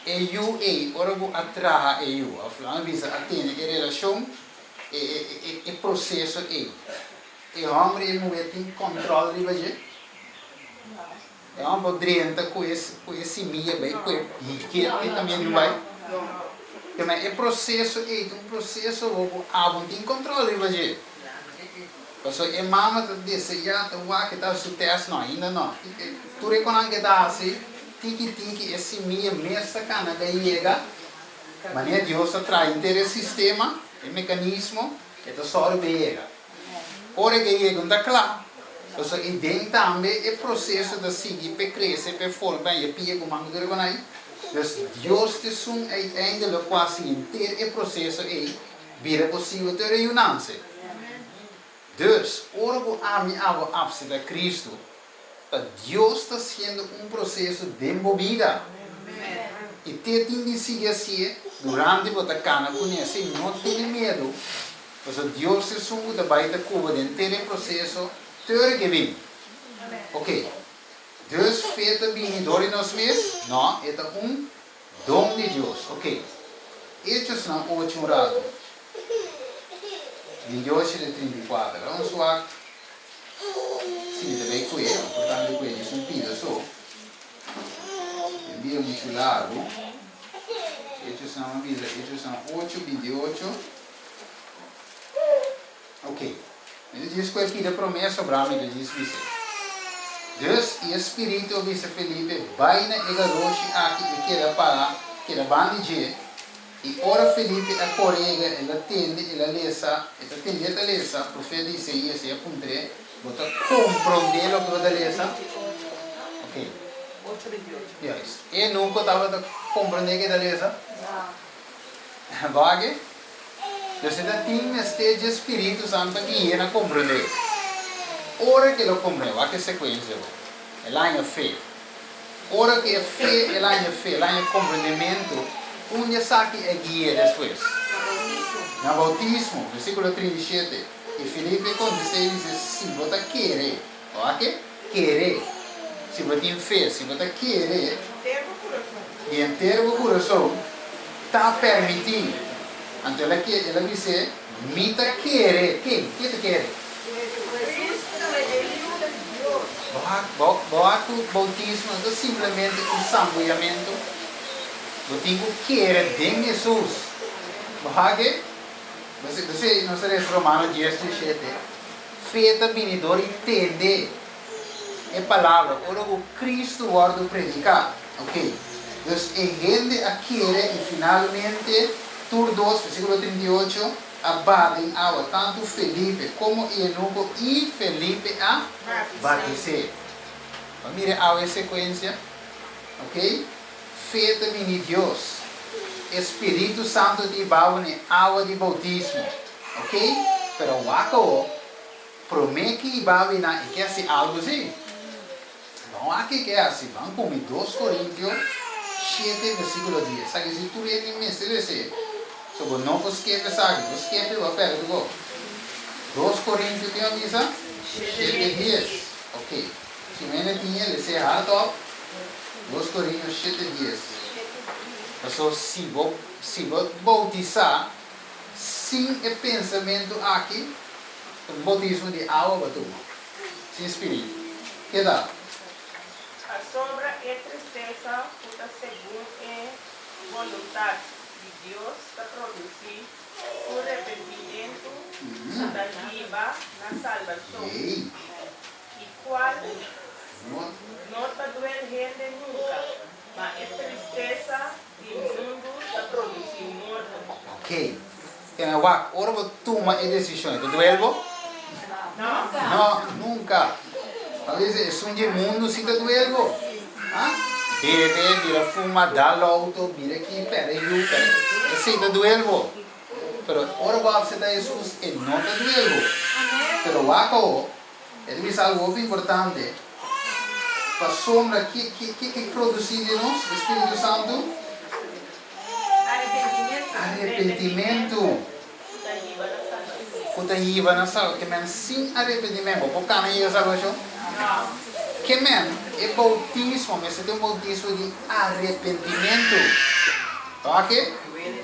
E you ora que atrai you, a falar visa atende a relação e processo e homem e mulher tem controle de você. É uma podrenta com esse minha bem, com que também não vai. Mas é processo um processo o abo tem controle de você. Porque é mama desse já tá que tá su teste não ainda não. Tu reconhece que dá assim, tiki esse minha mesa cana daí chega. Mas Deus atrai interesse sistema, o mecanismo, que tá só chega. Ora que chega não claro. Então, e dentro também é processo de seguir para crescer, para formar, e pia como ando de reconai. Então, Deus te sun ainda o quase inteiro é processo e vira possível ter reunância. Dus, ora que a minha abse da Cristo, Deus está sendo processo de movida. E te tem de seguir assim, durante a cana conhece, não tem medo. Porque Deus se sun da baita cuba de inteiro processo. Que vem. Ok. Deus feita vinidor em nós mesmos? Não, é dom de Deus. Ok. Hechos não 8 rato. 28 de 34. Vamos lá. Sim, também foi ele. Portanto, foi ele. Isso um pida só. Envia muito largo. Hechos não avisa. Hechos não 8, 28. Ok. Ele diz que ele pide promessa para mim, ele diz isso. Deus e Espírito, disse Felipe, vai na Egaroshi aqui e queda para, queda bandige. E ora Felipe a correga, ele atende, ele lesa, ele atende a lesa, o profeta disse isso, e apuntre, bota compreender o que vai lesa. Ok. 8:28. Yes. E nunca estava compreender que ele lesa? Não. Vague? Você tem este Espírito Santo que é compreender. Ora que ele compreende, vai que sequência. Ela é fé. Ora que é fé, ela é fé, ela é compreendimento. Onde sabe é guia depois. No bautismo, versículo 37. E Filipe com 16 diz: se você querer, ok? Querer. Se você tem fé, se você querer, e inteiro o coração, está permitido. Então ela diz, mita querer, quem te quer? O bautismo é simplesmente sangramento. Eu tenho que querer de Jesus. Porque você não sei Romanos 10:17. Feita vinidor entender a palavra, o Cristo guarda predicar, ok? Então, a gente a querer e finalmente Tur 2, versículo 38, abadem agua, tanto Felipe como Eunuco e Felipe a batizar. Mire a sequência, ok? Feita de Deus, Espírito Santo de baune água de bautismo, ok? Pero o aco promete que vai na e que assim algo assim. Não aqui que é assim, vamos com 2 Coríntios 7, versículo 10. Sabe se tu é mestre so não vos esquece, sabe? Vos esquece, vou pegar do gol. 2 Coríntios tem uma misa? 7:10. Ok. Se não tinha, ele se errado. 2 Coríntios 7:10. Então, se vou bautizar, sem o pensamento aqui, o bautismo de água, sem espírito. Que dá? A sobra é tristeza, está según a voluntad de Dios para producir un arrepentimiento da viva na salvação. Ei. E qual No. não está doendo gente nunca, mas é tristeza de mundo para produzir morte. Ok. Kaya wak, ora vou tomar a decisão. Tu duelvo? Não, No, nunca. A vezes é um de mundo se tu duelvo. Ah? Bebe, vira fuma, dá lauto, vira aqui, pera, pera. Esse tu duelvo. Pero ora vou aceitar Jesus e não te duelvo. Pero wako, ele diz algo importante. Para sombra, que produzir de nós, o Espírito Santo? Arrependimento. da viva na salvação. Puta iba na sal, que men sem arrependimento, por que não ia salvação? Que men é bautismo, mas é um bautismo de arrependimento. Ok?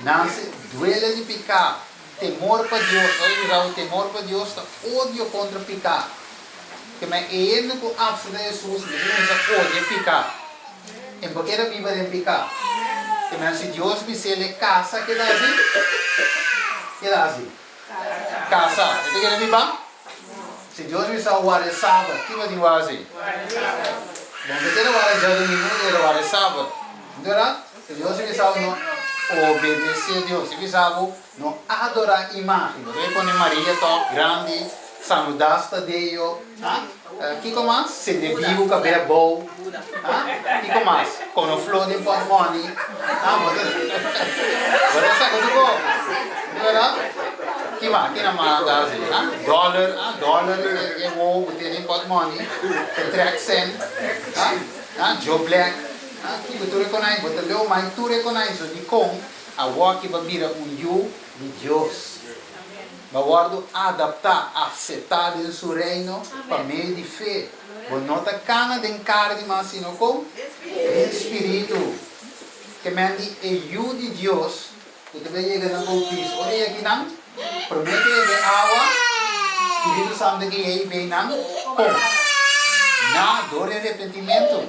Não se duele de pecar, temor para Deus, olha o temor para Deus, ódio contra pecar. Que men é ele que absoluta Jesus, mas odia pecar. E porque era viva de pecar. Que men se Deus me ele casa, que dá assim? Que dá assim? Casa. Itu kena viva? Se Deus me salvar o sábado, que vai dizer assim? Bom, que ter o ar já domingo, ter o ar sábado. Entendeu? Se Deus me salvar, não obedecer a Deus. Se me salvar, não adorar a imagem. Você põe Maria top, grande, saludasta Deus. Que mais? Se de vivo, cabelo bom. Que mais? Com o flor de pormoni. Você sabe o que é? Entendeu? Que mais? Que não manda assim? Dólar é bom, tem pormoni. Tem 3 cent. Joe Black. Que tu reconhece, você leu, mas tu reconhece de como a walk vai virar you de Deus. Vai adaptar, aceitar em seu reino para meio de fé. Você não está cana de carne, mas sino com espírito. Que mende é you de Deus. Você vai chegar na bautismo. Olha aqui não. Promete de água. Espírito Santo que aí vem não. Como? Na dor e arrependimento.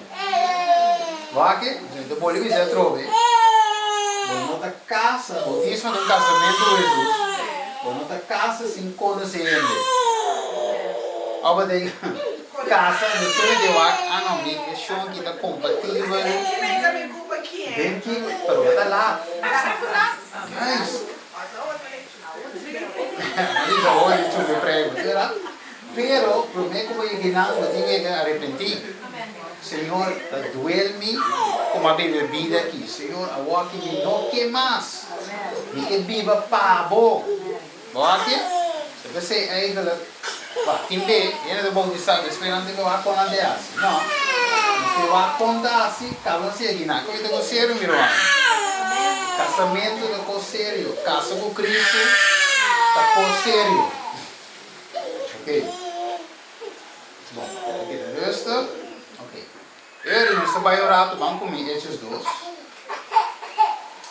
Vai que? Então pode vir a trove. Você não está casa. Bautismo de casamento de Jesus. Você não está casa sem conhecer ele. Agora daí casa no seu de wak não me é show que está compatível. Bem que para está lá. Nice. Mas já olha tu me prego, será? Pero prometo que não vou ter que arrepentir. Senhor, duele-me como a bebida aqui. Senhor, a walk me não que mais. E que viva pavo. Boate? Se você aí galera, timbe, ele é bom de saber, esperando que vá com a deas. Não. Se vá contar assim, calma se aqui na coisa com sério, meu irmão. Casamento é com sério, casa com Cristo, tá com sério. Ok. Bom, aqui o resto. Ok. Eu nós vai orar, vamos comigo esses dois.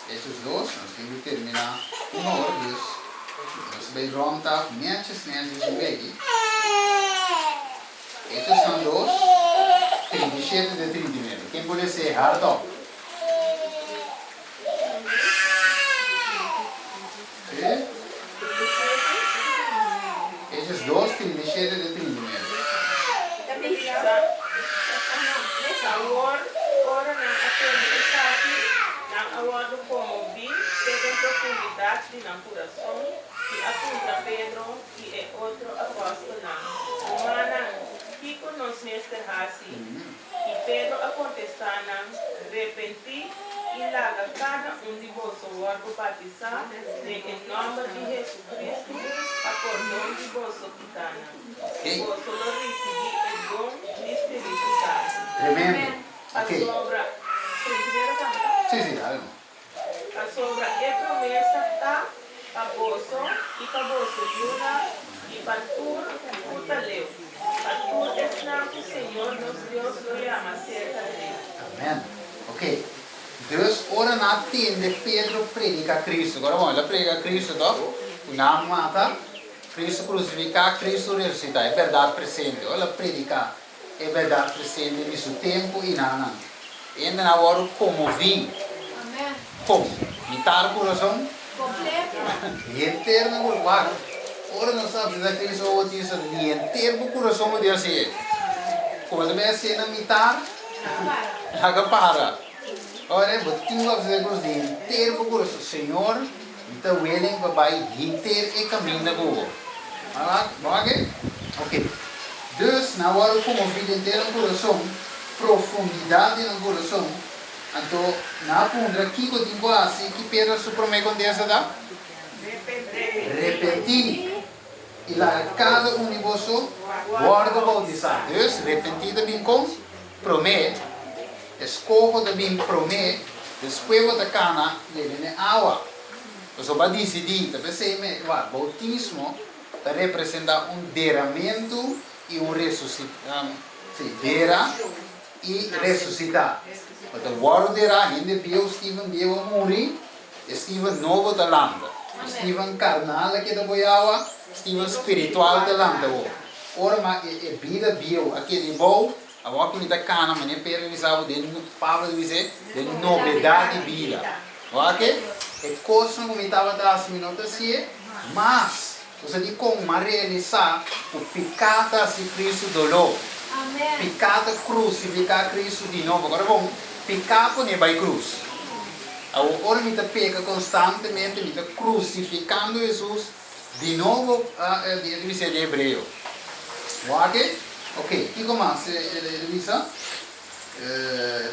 Esses dois, nós temos que terminar uma hora disso. Nós vamos rontar netjes de bem. Estes são dois, 37 de 39. Quem pode ser hardop? Estes dois, 37 de 39. Ora na aprendizagem, na aguardo como vi, teve profundidade de coração, que apunta Pedro, que é outro apóstolo. Humana, que conosco neste raci, que Pedro a contestar, repenti e larga cada de vós o arco batizar, em nome de Jesus Cristo, a cordão de vós pitana. Vós lo recebi o dom do Espírito Santo. Tremendo. A sobra, Sim, dale. a sobra é promessa está a bolso e para bolso jura e para tudo putaleu. Para tudo é sinal que o Senhor, nosso Deus, lo chama cerca dele. Amém. Ok. Deus ora na tende Pedro predica a Cristo. Agora vamos, ele predica a Cristo, então. O nome mata. Cristo crucificado, Cristo ressuscitado. É verdade presente. Ela predica é verdade presente em seu tempo e não. ainda na hora como vi, Amém. como, mitar o coração, Completo. dia inteiro na curva. Ora não sabe daquele só o dia inteiro o coração o dia assim. Quando vai ser na mitar, haga para. Ora, botinho a fazer o dia inteiro o coração, Senhor, então ele vai inteiro e caminha boa. Vamos ok. Dus, na hora como vida inteira no coração, profundidade no coração, então, na pundra, que eu tenho assim, que pera supreme com dessa da? Repetir. E lá, cada um de vocês, guarda o bautizar. Dus, repetir também com promete, escojo também promete, después da cana, leve na água. Você vai decidir, também sei, bautismo representa derramamento e ressuscitação. Dera e ressuscitar. Mas agora dera, ainda viu Steven viu morrer, Steven novo da landa. Steven carnal que da boiawa, Steven espiritual da landa. Ora, mas a vida viu aquele bom, a walking da cana, mas nem pera visava de Pablo dizer de novidade de vida. Ok? É coisa como estava das minutos assim, mas você diz como realizar o pecado de Cristo dolor. Amém. Pecado crucificar Cristo de novo. Agora bom, pecado não vai cruz. Agora me peca constantemente, me crucificando Jesus de novo, diz de hebreu. Ok? Ok, que mais ele diz?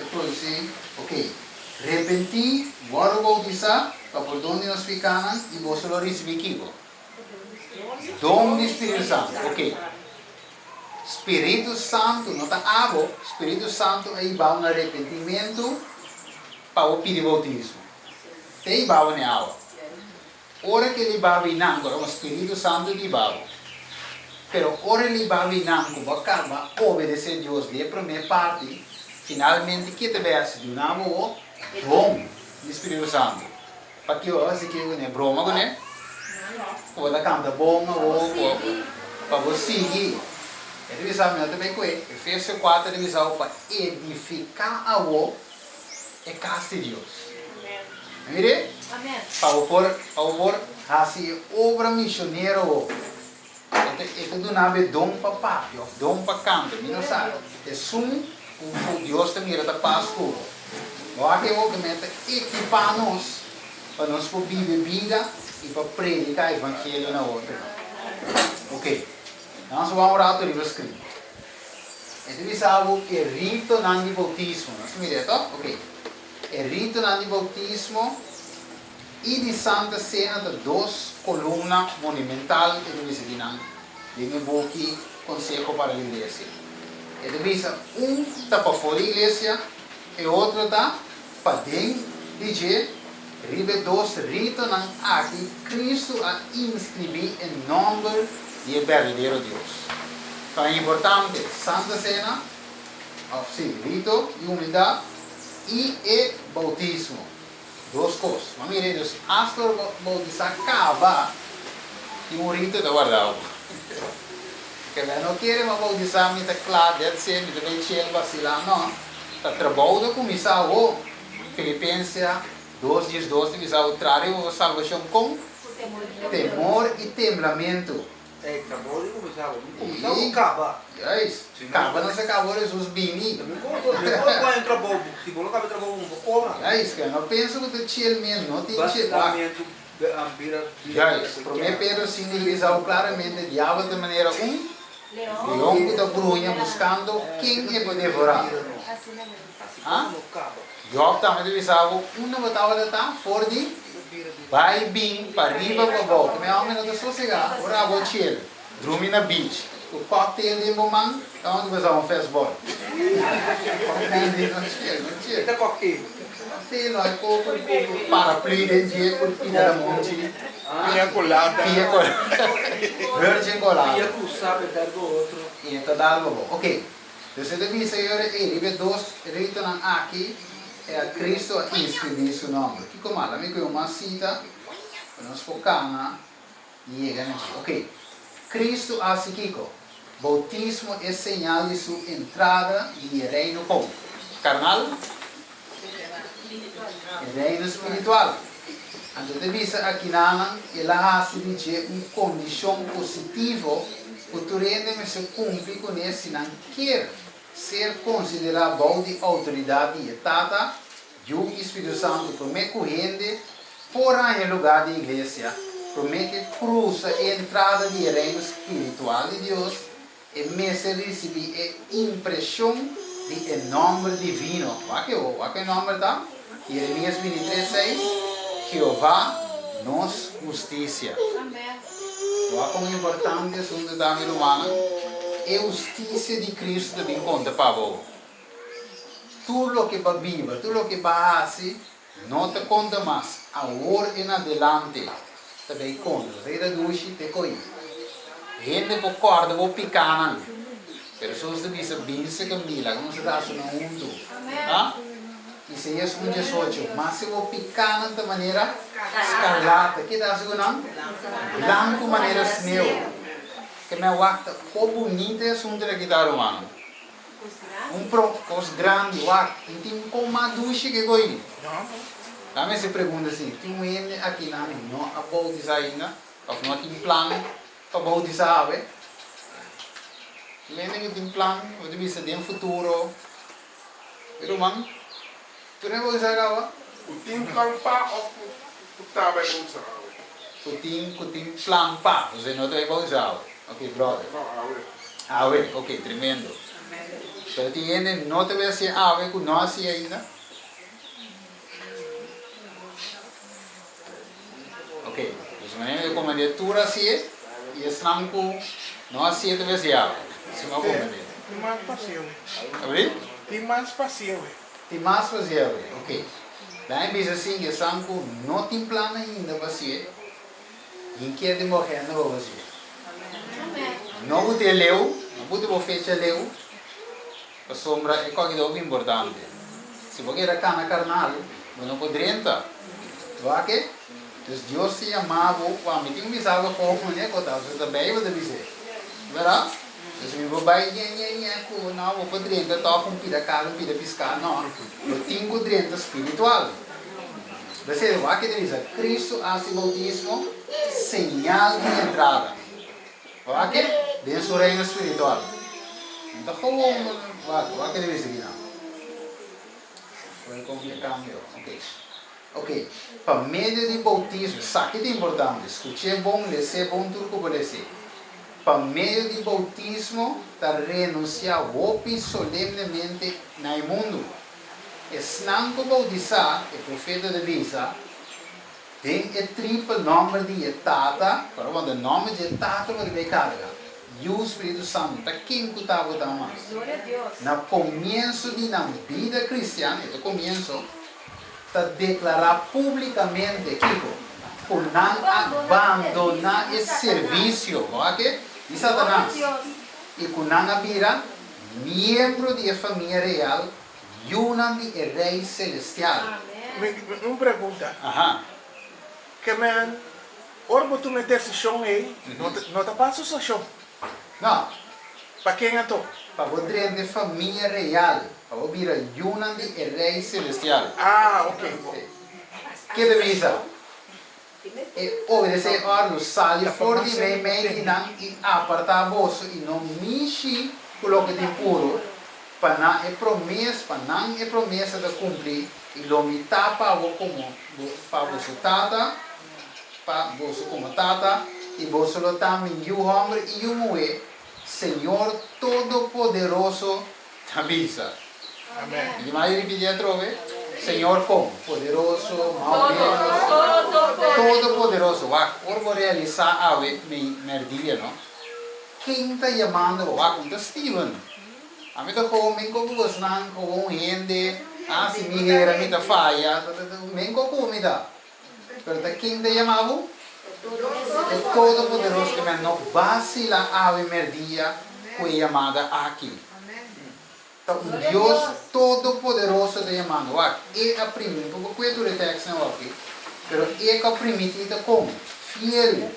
Depois sim, ok. Repentir, agora vou dizer, para por onde nós ficamos e você lo receber aqui. Dom do Espírito Santo, ok. Espírito Santo, não está água, Espírito Santo aí vai um arrependimento para o pedir bautismo. Tem vai na água. Ora que ele vai vir agora, o Espírito Santo ele vai. Pero ora ele vai vir com a calma, obedecer a Deus de primeira parte, finalmente que te veja de uma boa, dom do Espírito Santo. Para que eu acho que é broma, né? Ou da canta bom, ou para você seguir. A divisão é também com ele. Efésios 4, a divisão para edificar a o é casa de Deus. Mire? Amém. Para pôr assim, obra missionária. Ito do nabe dom para pátio, dom para canto. Não sabe? É o Deus também está pasco. O que eu vou equipar nós para nós viver vida e para predicar o evangelho na outra. Ok. Nós vamos orar para o livro escrito. Então, isso é algo que é rito de bautismo. Nós miramos, ok? É rito de bautismo e de Santa Cena de 2 colunas monumental que diz de meu aqui Conselho para a Igreja. Então, isso está para fora da igreja e outro está para dentro de igreja. Ribe 2 rito aqui Cristo a inscrever em nome de verdadeiro Deus. Então é importante, Santa Cena, sim, rito de humildade e bautismo. Duas coisas. Mas mire, Deus, hasta o bautizar acaba e um rito de guardar. Porque eu não quero uma bautizar, me está claro, deve ser, me deve encher, vacilar, não. Está trabalhando com missão, Filipenses 2:12, missão, trai a salvação com temor e temblamento. É, acabou de começar. Começou com cava. É isso. Cava não se acabou, Jesus bini. Também como entra bom, se bolo acaba entra bom, como? É isso, cara. Não penso que tu tinha mesmo, não tem que Basicamente, ambira. é isso. Primeiro Pedro sinaliza claramente, diabo de maneira leão que está brunha buscando quem é para devorar. Ah? Job também divisava, uma batalha está fora de vai bem para riba para volta. Mas ao menos está sossegado. Agora vou chill. Dormir na beach. O cocktail de bomang, então vai usar fastball. Não chill. Está coqueiro. Cocktail, não é coco, parapluie de dia, cortina da monte. Pinha colada. Pinha colada. Virgin colada. Pinha cruzada perto do outro. E então dá algo bom. Ok. Você deve dizer, ele dois ritos aqui. É a Cristo a inscrever seu nome. Que como ela me deu uma cita, para nós focar na e ok. Cristo a Kiko. Bautismo é sinal de sua entrada e reino com carnal, o reino espiritual. Então, te diz aqui, ela hace de uma condição positiva, que tu rende se cumpre com esse, não quer ser considerado de autoridade e tata, e o Espírito Santo promete correndo por aí no lugar da igreja, promete cruza a entrada do reino espiritual de Deus, e me receber a impressão de nome divino. Aqui o nome está? Jeremias 23:6, Jeová nos justiça. Amém. Olha como importante é o assunto da vida humana. A justiça de Cristo também conta para você. Tudo o que vai viver, tudo o que vai fazer, não te conta mais. Agora em adelante, também conta. Reduz te coi. Gente por corda, vou picar. Pessoas que dizem, bem se camila, como se dá no mundo. Isaías 1:18. Mas se vou picar de maneira escarlata, que dá segundo? Blanco maneira sneu. Que me guarda, como bonito é o assunto da guitarra humana. Coisa grande, e tem como maduche que goi. A mim se pergunta assim, tem um ene aqui não a bautizar ainda, ou não tem plano para bautizar, ave? Tem ene que tem plano, ou tem vista de um futuro. Pero man, tu não bautizar agora? O time campa of o tabe usa. Tu tem plano para, você não tem bautizar. Ok, brother. Ave, ok, tremendo. Pero tiene, no te voy a decir ave que no hacía ainda. Ok, pues maneira de comandatura assim, e Islam não assim te voy a decir ave. Se não comandar. Tem mais passivo. Abrir? Tem mais passivo. Tem mais fazer, ok. Daí diz assim que Islam não tem plano ainda para ser. E quer de morrer não vai fazer. Não vou ter leu, não vou ter fecha leu. A sombra é qualquer coisa importante. Se você era cana carnal, você não poderia entrar. Ok? Então Deus se amava, o me tem um bisava como né, quando você também vai dizer. Verá? Então se me vou vai não vou poder entrar, toca pida casa, pida piscar, não. Eu tenho direito espiritual. Você vai que diz, Cristo hace bautismo, señal de entrada. Ok? Dentro do reino espiritual. Então, como vai que deve seguir? Foi complicado. Ok. Para meio de bautismo, sabe que é importante? Escute bom, lê bom, tudo que pode ser. Para meio de bautismo, está renunciar solenemente no mundo. Não que bautizar, o profeta de Bisa, tem o triplo nome de Tata, para o nome de Tata vai carregar. E o Espírito Santo, quem estava tão mais? Glória a Deus. No começo da vida cristã, no começo, está declarar publicamente, Kiko, por não abandonar esse serviço, ok? De Satanás. E por não abrir, membro da família real, e um de Rei Celestial. Uma pergunta. Aham. Que man, ora tu meter esse chão aí, não te passa o chão. Não. Para quem é tu? Para o trem de família real, para o vir a de Rei Celestial. Ah, ok. Que devisa? E obedecer a ordem, sair fora de meio e apartar a bolsa e não mexer com o que tem puro. Para não é promessa de cumprir e não me tapa como para você tata, para você como tata e você lo também e o homem e o mulher, Senhor Todo-Poderoso avisa. Amém. E mais repetir outra vez, Senhor como poderoso, maldoso, Todo-Poderoso. Agora vou realizar a merdia, não? Quem está chamando o conta Steven? A mim está com você não com gente, se me era me está falha, me com me dá. Pero quem está chamado? É Todo-Poderoso que me não vacila a merdia foi chamada aqui. Então, Deus Todo-Poderoso está chamando aqui. É a primeira, porque eu estou texto não aqui, pero é que a primeira como fiel.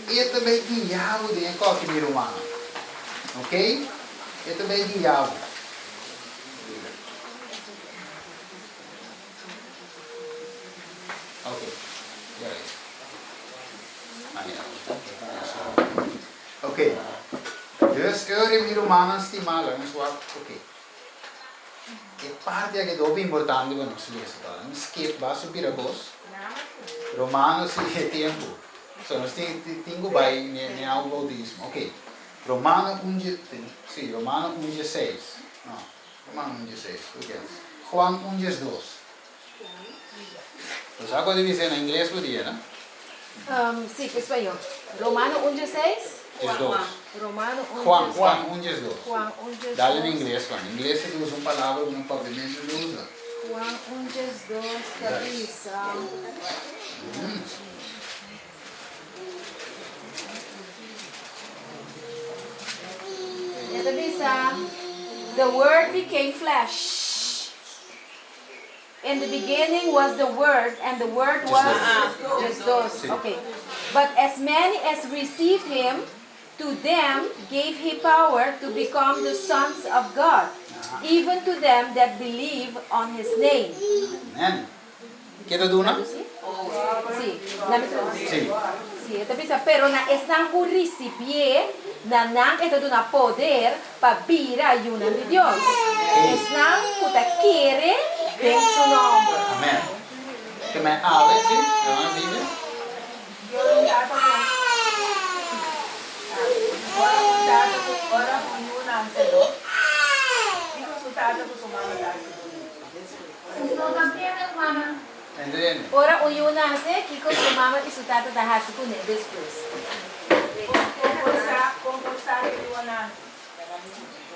É também diabo de qualquer humano, ok? É também diabo. Ya ves. Oké. Dus in Romanen stimala, oké. E parte che dopo è importante per noi leggere. Skip basso piragos. Romanos e tempo. Sono tengo by ne ao bautismo. Ok. Romano 1, sì, Romano 1:6. No, Romano 1:6. Ok. Juan 1:2. Lo sa cosa dice in inglese vuol dire, no? Sí, español. Romano 1:6. Es 2. Romano 1:6. Juan 1:2. Juan 1:2. Dale en inglés, Juan. En inglés se usa una palabra, una pavimento se usa. Juan 1:2 cabeça. The Word became flesh. In the beginning was the Word, and the Word was just those. Okay. But as many as received Him, to them gave He power to become the sons of God, even to them that believe on His name. Amen. Quiero duna? Sí, dame traducir. Sí. Sí, ito bisa, pero na isang kurisipye na nang ito doon na poder pabira yunan de Dios. Isang kutakire den su nombre. Amen. Que me hable, ¿sí? ¿Me van a Biblia? Entende? Ora uyunan se kiko sumama isutata da hasiku ne después.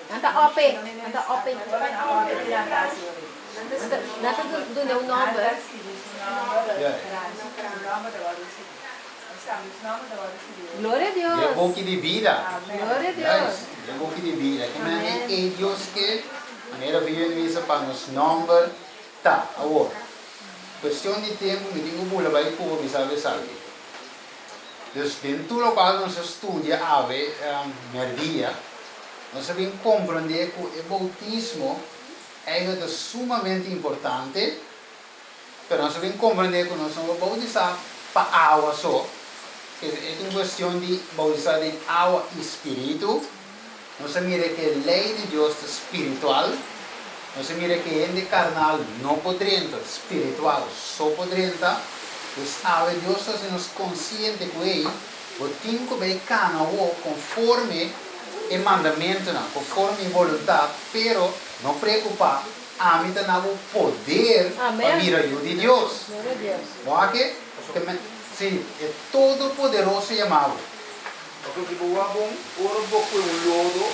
Nanta open, nanta open. Nanta doon yung number. Yeah. Gloria a Y el Dios. boqui de vida. Gloria a Dios. Y el boqui de vida. Que me é Deus que maneira vive isso para nos number tá, agora. Questão de tempo, me digo bula vai por me sabe. Dus dentro do qual nós estudia ave merdia, nós sabemos compreender que o bautismo é algo sumamente importante, mas nós sabemos compreender que nós não vamos bautizar para água só, que é uma questão de bautizar de água e espírito. Nós sabemos que a lei de Deus é espiritual. Nós sabemos que é de carnal não poderia entrar, espiritual só poderia entrar. Pues a Dios nos consciente que Él, o tiempo que cana conforme el mandamiento, conforme la voluntad, pero no preocupa, a mí tenemos poder para mirar de Dios. Gloria a Dios. ¿No que? Sí, es todo poderoso llamado. Porque tipo bom, ora boco lodo,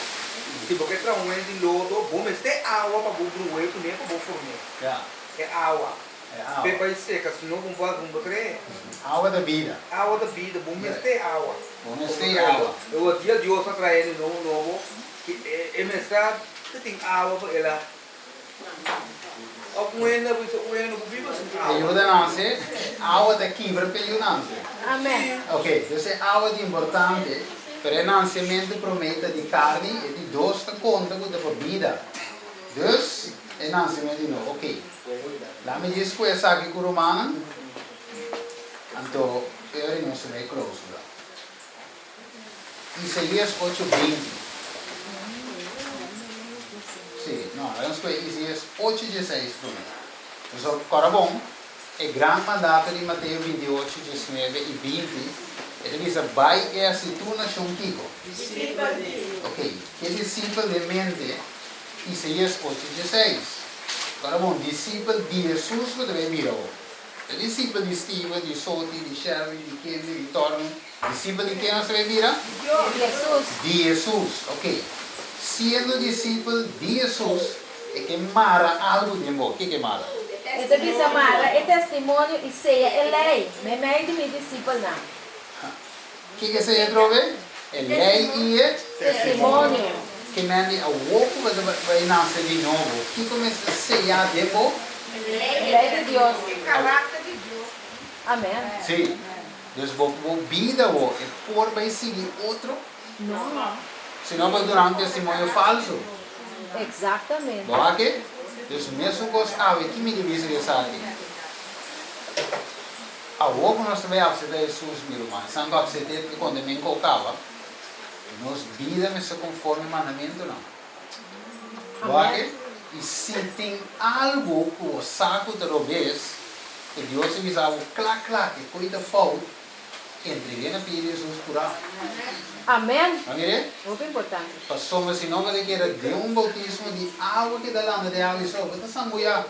tipo que trae de lodo, bom este agua para bom hueco nem para bom forneiro. Ya. É água. É água. Pepa e seca, senão não vai crer. Água da vida. Água da vida, bom este água. Bom este água. Eu dia Deus atrai ele novo, que é mensagem que tem água para ela. Aguenta, viva sem água. Ayuda nace, agua de quibra que ayuda nace. Amén. Ok, entonces agua é importante, pero el nacimiento promete de carne e de dos conta com a vida. Dus, el nacimiento de novo, ok. La me diz que essa aqui com Romana, então, eu não sei close. Isaías 8:20. Sim, não, vamos ver Isaías 8:16 primeiro. Então, agora bom, o grande mandato de Mateus 28, 19 e 20, ele diz, vai e a tu nação Kiko. Ok, que discípulo de mente, Isaías 8:16. Agora bom, discípulo de Jesus, que deve vir agora. O discípulo de Steven, de Soti, de Sherry, de Kenny, de Torno, discípulo de quem nós deve vir? Jesús. De Jesus, ok. Sendo discípulo de Jesus, é que mara algo de amor. O que é mara? Ito bisa mara, é testemunho e ceia, é lei. Me meio de mi discípulo na. O que é você trove? É lei e é Testemunho. que mande a oco vai nascer de novo. O que começa a ceia de amor? Lei de Deus. Amém. Sim. Deus vou vida é por vai seguir outro. Não. Senão vai durar um testemunho falso. Exatamente. Bom aqui? Deus mesmo gostava que me devia ser aqui. Agora que nós também aceitamos Jesus, meu irmão, sangue aceitei que quando me colocava, nós vida me se conforme ao mandamento, não. Porque, e se tem algo que o saco de robês, que Deus avisava, clac, que coisa falta, entreguei na pia de Jesus curar. Amém. Amém? Muito importante. Pastor, se não vai querer de um bautismo de água que dá lá de água e só, está sanguiar.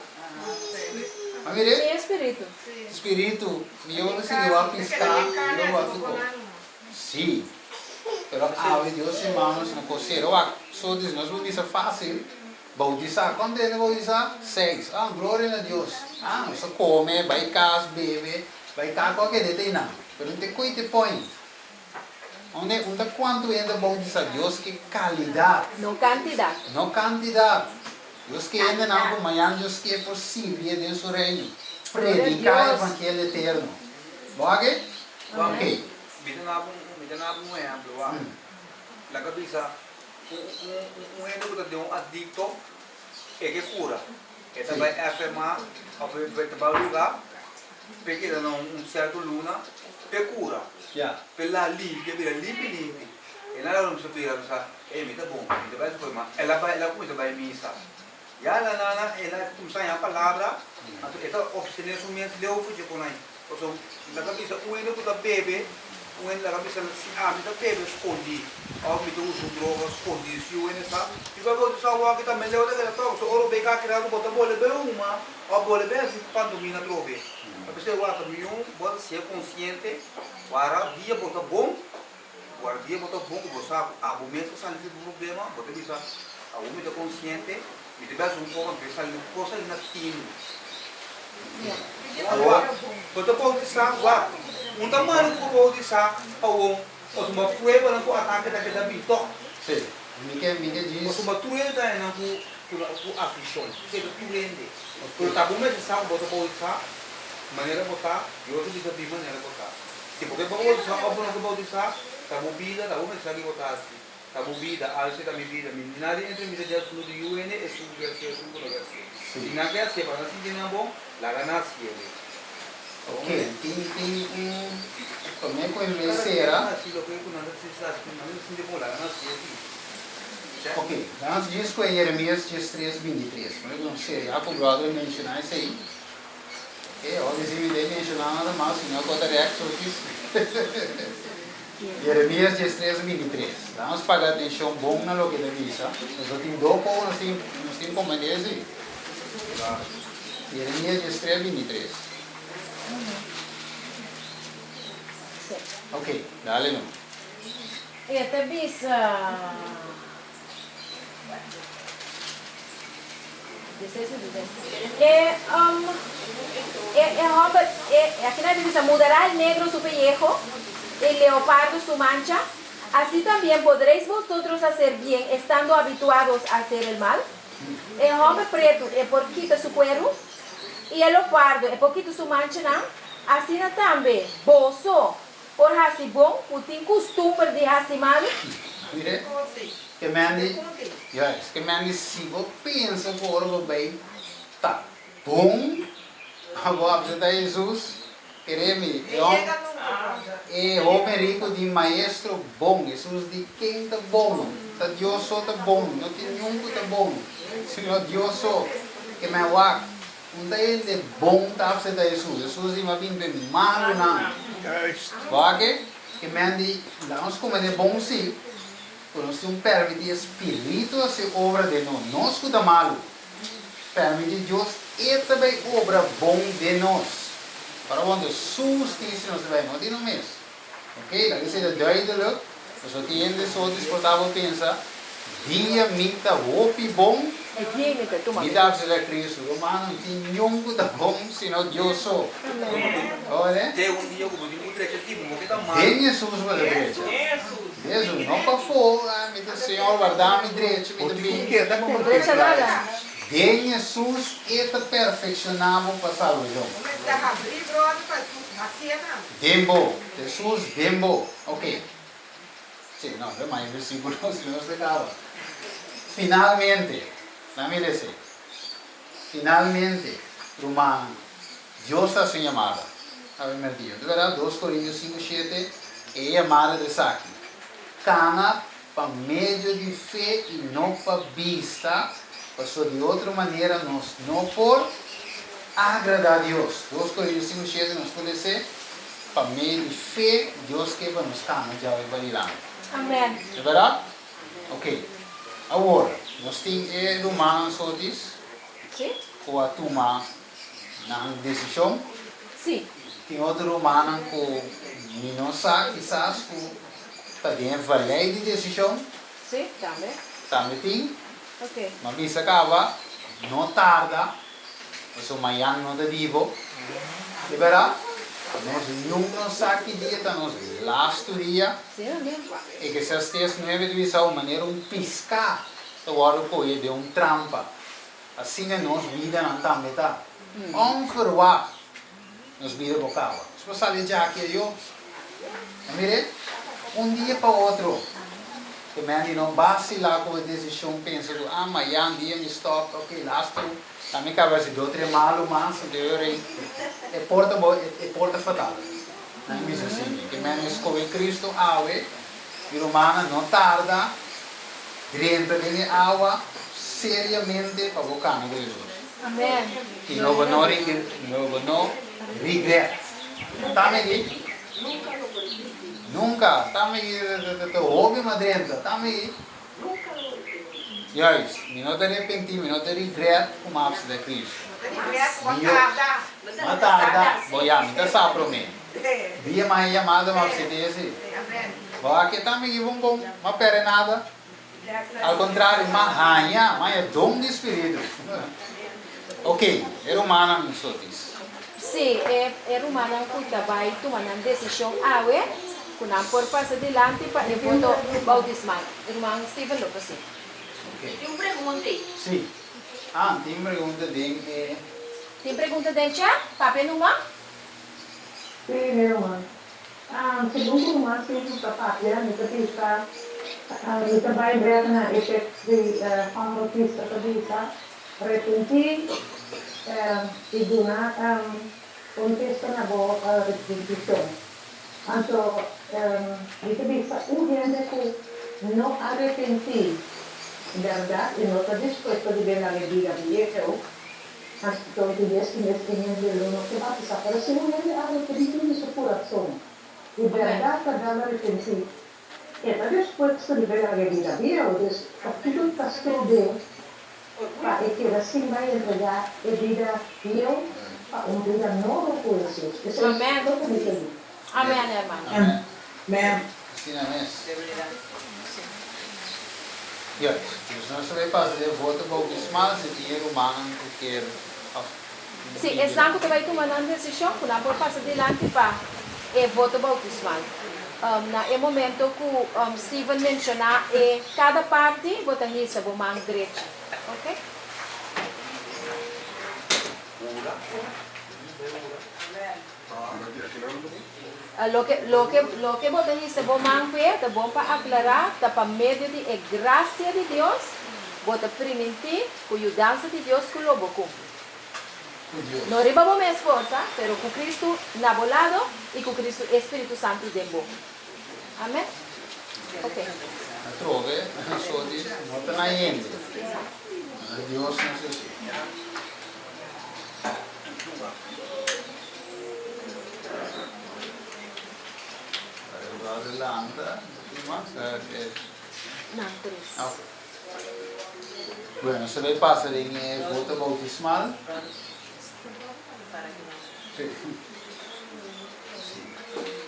Amém? E Espírito. Espírito, eu não sei, eu vou piscar, eu vou ficar. Sim. Pero a Deus, irmãos, não considero, só diz, nós vamos dizer fácil, bautizar, quando ele bautizar? 6. Glória a Deus. Não só come, vai casa, bebe, vai cá, qualquer dia, não. Pero não tem coisa que põe. Onde quanto ainda bautizar Deus, que qualidade. Não quantidade. Não quantidade. Deus que ainda não, amanhã Deus que é possível dentro do seu reino. Predicar o Evangelho eterno. Ok? Ok. Bisa na mo yan, bro. Laga bisa, um endo que tem um adicto, é que cura. Esta vai afirmar, vai trabalhar lugar, porque não certo luna, é cura. Pela limpe, vira limpe. E nada não se pira, me tá bom, me vai se mas ela começa vai missa. Ya la nana, ela começa a palavra, esta obstinência mesmo deu fugir com aí. Então, laga bisa, um endo que tá bebe, when la bisa ta bebe escondi au mi tu uso droga escondi si o nessa e vai botar só o que tá melhor da que so oro bega que era botar bola be uma ou bola be assim quando mina droga a pessoa vai para mim bota ser consciente para dia botar bom guardia botar bom que você a momento sai do problema botar bisa a o mi tá consciente e deve ser pouco pensar em coisa na time agora botar bom que sabe Unta mano ko di sa pawong o suma prueba lang ko atake da kada bito. Sim. Mica diz. O suma prueba da na ko aflição. Que do prende. Ko ta bume sa boto ko sa maneira botar, eu outro diga bem maneira botar. Se porque bom sa o não ko sa, ta bobida, ta bume sa que botar assim. Ta bobida, alce da mi vida, mi nada entre mi dia tudo do UN e su verso su por verso. Se na que se para assim de bom, la ganancia. Ok, como é que ele será? Ok, nós diz com Jeremias 3:23, mas não sei, já com o brother mencionar isso aí. Ok, obviamente ele mencionar nada mais, senão eu teria que Jeremias 3:23. Vamos pagar atenção bom na lo que ele diz. Nós temos dois povos, nós temos como dizer. Jeremias 3:23. Ok, dale no. E até bis aquí la divisa mudará el negro su pellejo, el leopardo su mancha. Así también podréis vosotros hacer bien estando habituados a hacer el mal. El hombre preto es porquito su cuero y el leopardo es porquito su mancha, ¿no? Assim também, bolso, por assim bom, o tem costume de assim mal. Mire, que mande, que mande se você pensa que o bem tá bom, agora você tá Jesus, quereme, é homem rico de maestro bom, Jesus de quem tá bom, tá Deus só tá bom, não tem nenhum que tá bom, senão Deus só que me wak. Não é de bom tá você da Jesus. Jesus é uma bem mal não. Porque que mande nós como de bom sim. Nós temos permitir espírito a ser obra de nós. Nós que tá malo. Permitir Deus é também obra bom de nós. Para quando justiça nós vai não de nós mesmo. Ok? Lá que seja duidelijk. Nós só temos só disponível pensar. Dia mita hopi bom. Me dá para Cristo, Romano, não tem nenhum que tá bom, senão Deus só. Olha? Tem dia que eu vou direito aqui, vou que tá mal. Tem Jesus para a direita. Jesus, não para fora, me dá Senhor, guardar-me direito, me dá bem. Tem Jesus é perfeccionável para a salvação. Dembo, Jesus, dembo. Ok. Sim, não, é mais versículo, senão se acaba. Finalmente. Finalmente, hermano, Dios está su llamada. Ave Maria. De verdade, 2 Coríntios 5:7 é amada de Saki. Cana para meio de fé e não para vista, passou de outra maneira, nós não por agradar a Deus. 2 Coríntios 5:7 nos pode ser para meio de fé, Deus que vai nos cana já vai validar. Amen. É verdade? Ok. Agora, nós temos Romanos outros, Sim? com a turma na decisão. Sim. Tem outro Romano que não sabe, quizás, que também valeu de decisão. Sim, também. Também tem. Ok. Mas isso acaba, não tarda, mas o amanhã não está vivo. É verdade? Nós não sabemos que dia está nós last dia. Sim, amém. E que se as 9 divisão maneira piscar, agora pode de trampa. Assim é nossa vida não também tá. Onverwacht, nossa vida bocava. Se você sabe já que eu, mire, dia para outro, que me não vacilar com a decisão, pensa que amanhã dia me stop, ok, lastro, também acaba se do outro malo, mas de hoje é porta fatal. Não é isso assim, que me escolhe Cristo, ave, e romana não tarda, dentro de água, seriamente para bocar no Jesus. Amém. E não regret. Também nunca, também houve uma dentro, também. Juist, não te arrepentir, não te regret como a de Cristo. Mas tarda, boiar, não sabe para mim. Dia mais chamada, mas você disse, vai que também bom, mas pera nada. Ao contrário, mas rainha, mas é dom de espírito. Ok, é humana não sou disso. Sim, é romano que trabalha tomando decisão awe, que não por passar adiante para o voto bautismal. Irmão Steven Lopes. Ok. Tem pergunta aí. Sim. Tem pergunta de Tem pergunta de chat? Papi numa? Sim, meu irmão. Segundo o máximo da pátria, no que está o trabalho breve na efeito de Paulo Cristo para repentir e donar contexto na boa repetição. Então, isso bisa urgente que não arrepentir, verdade, e não está disposto a viver na vida vieja, então que Deus que não que vai passar para ser urgente arrepentir de seu coração. E verdade para arrepentir. E para depois de viver na vida vieja, tudo está escrevendo para que assim vai entregar a vida fiel para uma vida nova com Jesus. Isso é Amém. o que me diz. Amém, irmão. Amém. Amém. Sim, amém. Nós também fazer voto bautismal se dinheiro humano que quer. Sim, é sangue que vai tomando decisão, que não por passar adiante para o voto bautismal. No momento que Steven mencionar, cada parte vota nisso, vou mandar direito. Ok? Lo que vota nisso, vou mandar, tá bom para aclarar, tá para meio de graça de Deus, vota permitir que a ajudança de Deus que lo cumpre. No arriba vamos a esforzar, pero con Cristo na volado y con Cristo Espíritu Santo de boca. Amén. Ok. Trove, só diz, não está na gente. Deus não se si. Adelanta, Não, três. Bueno, se vai passar em voto bautismal. Sim.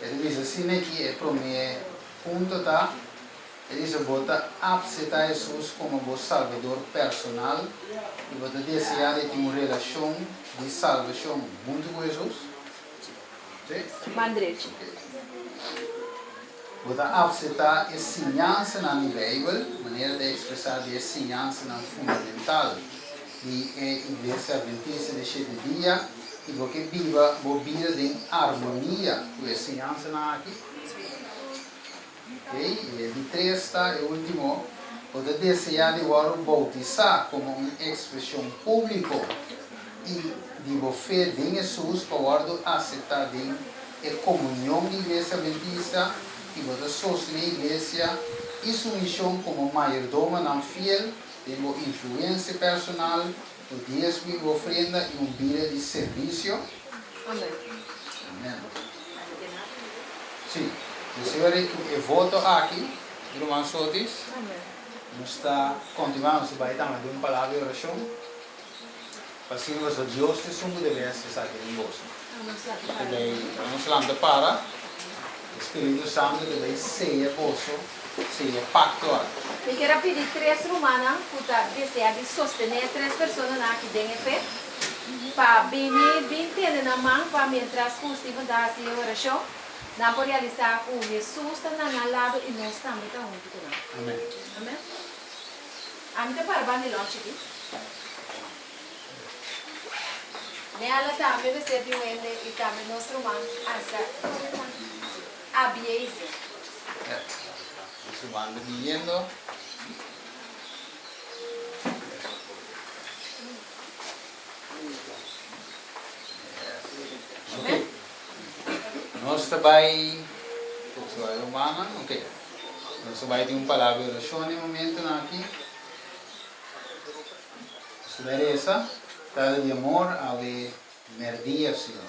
Ele diz assim que é para mim ponto tá. Ele diz bota aceitar Jesus como vosso salvador personal e bota desejar ter uma relação de salvação muito com Jesus. Sim. Mandrete. Bota aceitar a ensinança na Bíblia, maneira de expressar a ensinança na fundamental e a igreja adventista de 7 dias. E porque viva uma vida em harmonia com a ensinança aqui. Ok? E de 3 está o último. Pode desejar de agora bautizar como uma expressão pública e digo fe em Jesus para aceitar a comunhão da igreja adventista e para sostener a igreja e sua missão como mayordomo não fiel, tenho influência personal, o diezmo e ofrenda e vida de serviço. Amém. Amém. Sim, o Senhor é voto aqui, irmão Sotis. Amém. Nós está continuando a baita de uma palavra de oração. Para que nós Deus te sumo de vez se sabe em vós. Vamos lá para o Espírito Santo deve ser vosso, ser pactual. Eu quero pedir 3 romanas para desejar de sostener 3 pessoas aqui dentro fé. Para venir bem ter na mão para mientras consigo dar a oração. Não pode realizar com Jesus está na lado e nós estamos juntos com ele. Amém. Amém. Amém. Para bani longe aqui. Nela também você viu ele e também nós romano asa abiese. Nós vamos viendo. Ok. Nós também, pessoal humana, ok. Nós também temos palavra de oração no momento aqui. Nós merece cada de amor a merdia, Senhor.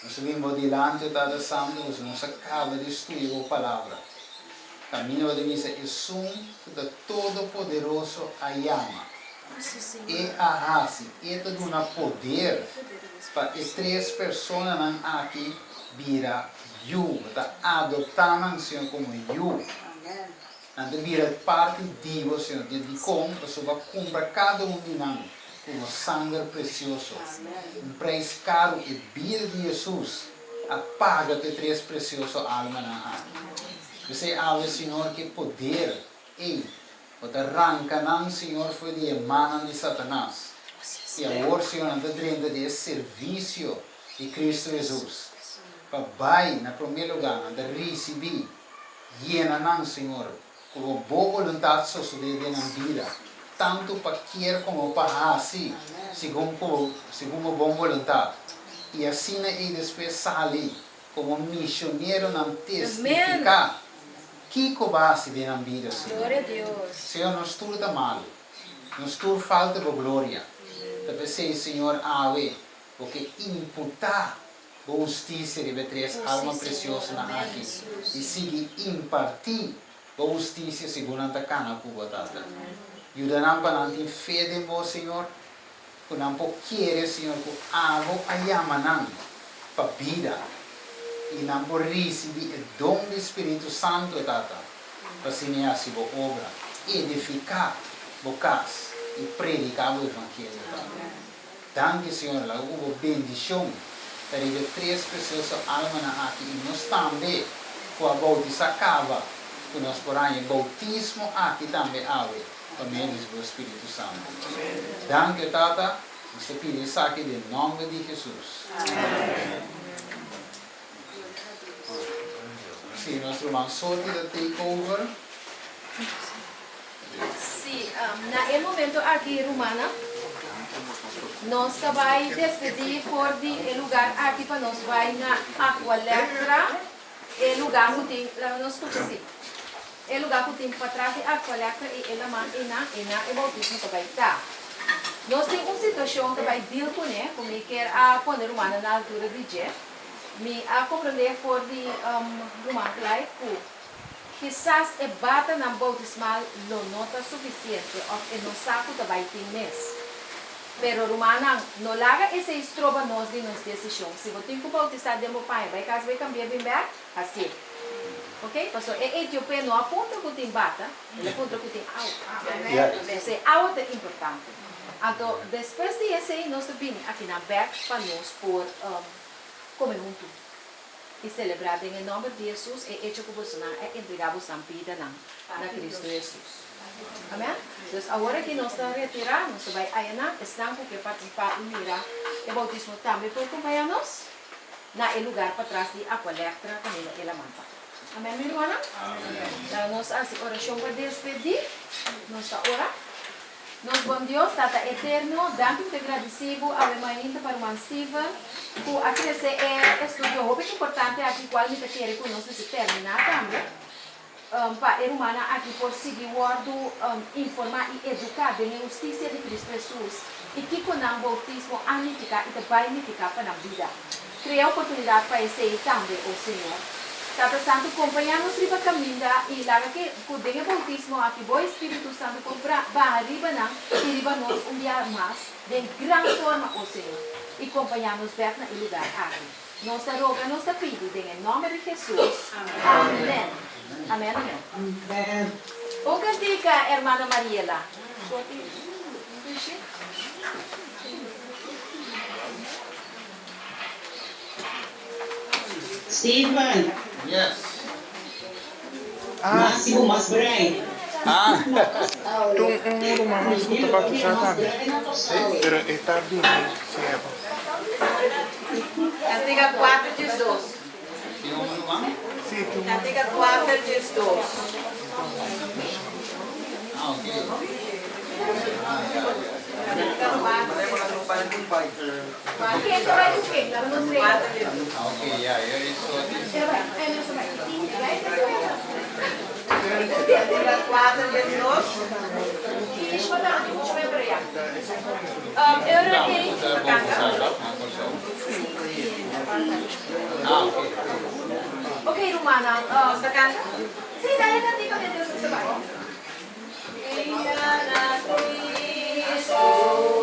Nós vimos diante da Santo, nós acaba de estudar a palavra. Caminho de missa é da Todo-Poderoso a Yama. E a raça, e todo um poder para as 3 pessoas aqui vira you, está adotando o Senhor como you. Anda vira parte de você, de como você vai comprar cada de nós com sangue precioso. Preço caro e vida de Jesus apaga de 3 preciosos almas aqui. Você abre, Senhor, que poder o arranca não, Senhor, foi de emana de Satanás. E agora, Senhor, anda dentro de serviço de Cristo Jesus. Papai, na primeiro lugar, anda receber, llena não, Senhor, com a boa vontade suceder na vida. Tanto para querer como para assim, segundo a boa vontade. E assim, e depois sair como missionário não testificar. Que cobasse de na vida, Senhor. Glória a Deus. Senhor, nós tudo está mal. Nós tudo falta de glória. Deve ser, Senhor, porque imputar a justiça de 3 almas preciosas na aqui. E seguir impartir a justiça segundo a cana por batata. Ajuda-nos para não ter fé em vós, Senhor. Que não querer, Senhor, que água a yama para a vida. E não por receber o dom do Espírito Santo, Tata, para semear a sua obra, edificar a casa e predicar o Evangelho. Danke, Senhor, lá houve bendição para as 3 pessoas almas aqui e nós também, com a bautiza acaba, que nós poramos o bautismo aqui também, por meio do Espírito Santo. Danke, Tata, nós pedimos isso aqui em nome de Jesus. Amém. Sim, nosso irmão Soti da Takeover. Sim, no momento aqui, Romana, nós vai despedir por o lugar aqui para nós vai na Aqualetra, o lugar que tem, nós escuta assim, o lugar que tem para trás de Aqualetra e ela e bautismo que vai estar. Nós temos uma situação que vai deal com ele, como ele quer a pôr Romana na altura de Jeff. Me a compreender for de Romana like quizás e bata na bautismal lo nota suficiente of e no saco da vai ter mês. Pero Romana no laga esse estroba nós de nos decisão. Se você tem que bautizar de meu pai, vai caso vai cambiar bem bem assim. Ok? Passou e Etiópia não aponta que tem bata, ele aponta que tem out. Esse out é importante. Então depois de esse nós vimos aqui na back para nós por comer junto e celebrar em nome de Jesus e hecho que você é entregar a vida na Cristo Jesus. Amém? Então agora que nós estamos retirando, nós vai aí estamos porque participar e mirar o bautismo também por acompanhar-nos na lugar para trás de Aqualetra canela e la manta. Amém, minha irmã? Amém. Nós assim oração para despedir, nós está ora. Nos bom Deus, Tata eterno, dando te agradecido ao irmão para o Steven, por acrescer estudo, muito importante aqui, qual me quer conosco se terminar também. Para a humana aqui por seguir o ordo, informar e educar de justiça de Cristo Jesus. E que com o bautismo anificar e também anificar para a vida. Criar oportunidade para esse também, o Senhor. Tata Santo, acompanhamos riba caminda e lá que com o bautismo aqui, o Espírito Santo compra barra riba não e riba nós dia mais de grande forma, o Senhor. E acompanhamos ver no lugar aqui. Nós roga, nós pedimos em nome de Jesus. Amém. Amém, amém. O cantica, hermana Mariela. Stephen, Yes. Máximo Masbray. Itong rumah escuta para sa atin. Pero está bien, siya. Cantiga 4:12. Yung ano ma'am? Cantiga 4:12. Ah, okay. Okay, ito ba yung cake? Laro ng tray. Ah, okay, yeah, here is what is. Ito ba? Ano sa ba? Cantiga 4:12. Finish mo na. Finish mo yung prayer. Eu não queria Ah, okay. Okay, Romana. Basta kanta. Sige, dahil natin kami Diyos sa sabay. Iya na Cristo.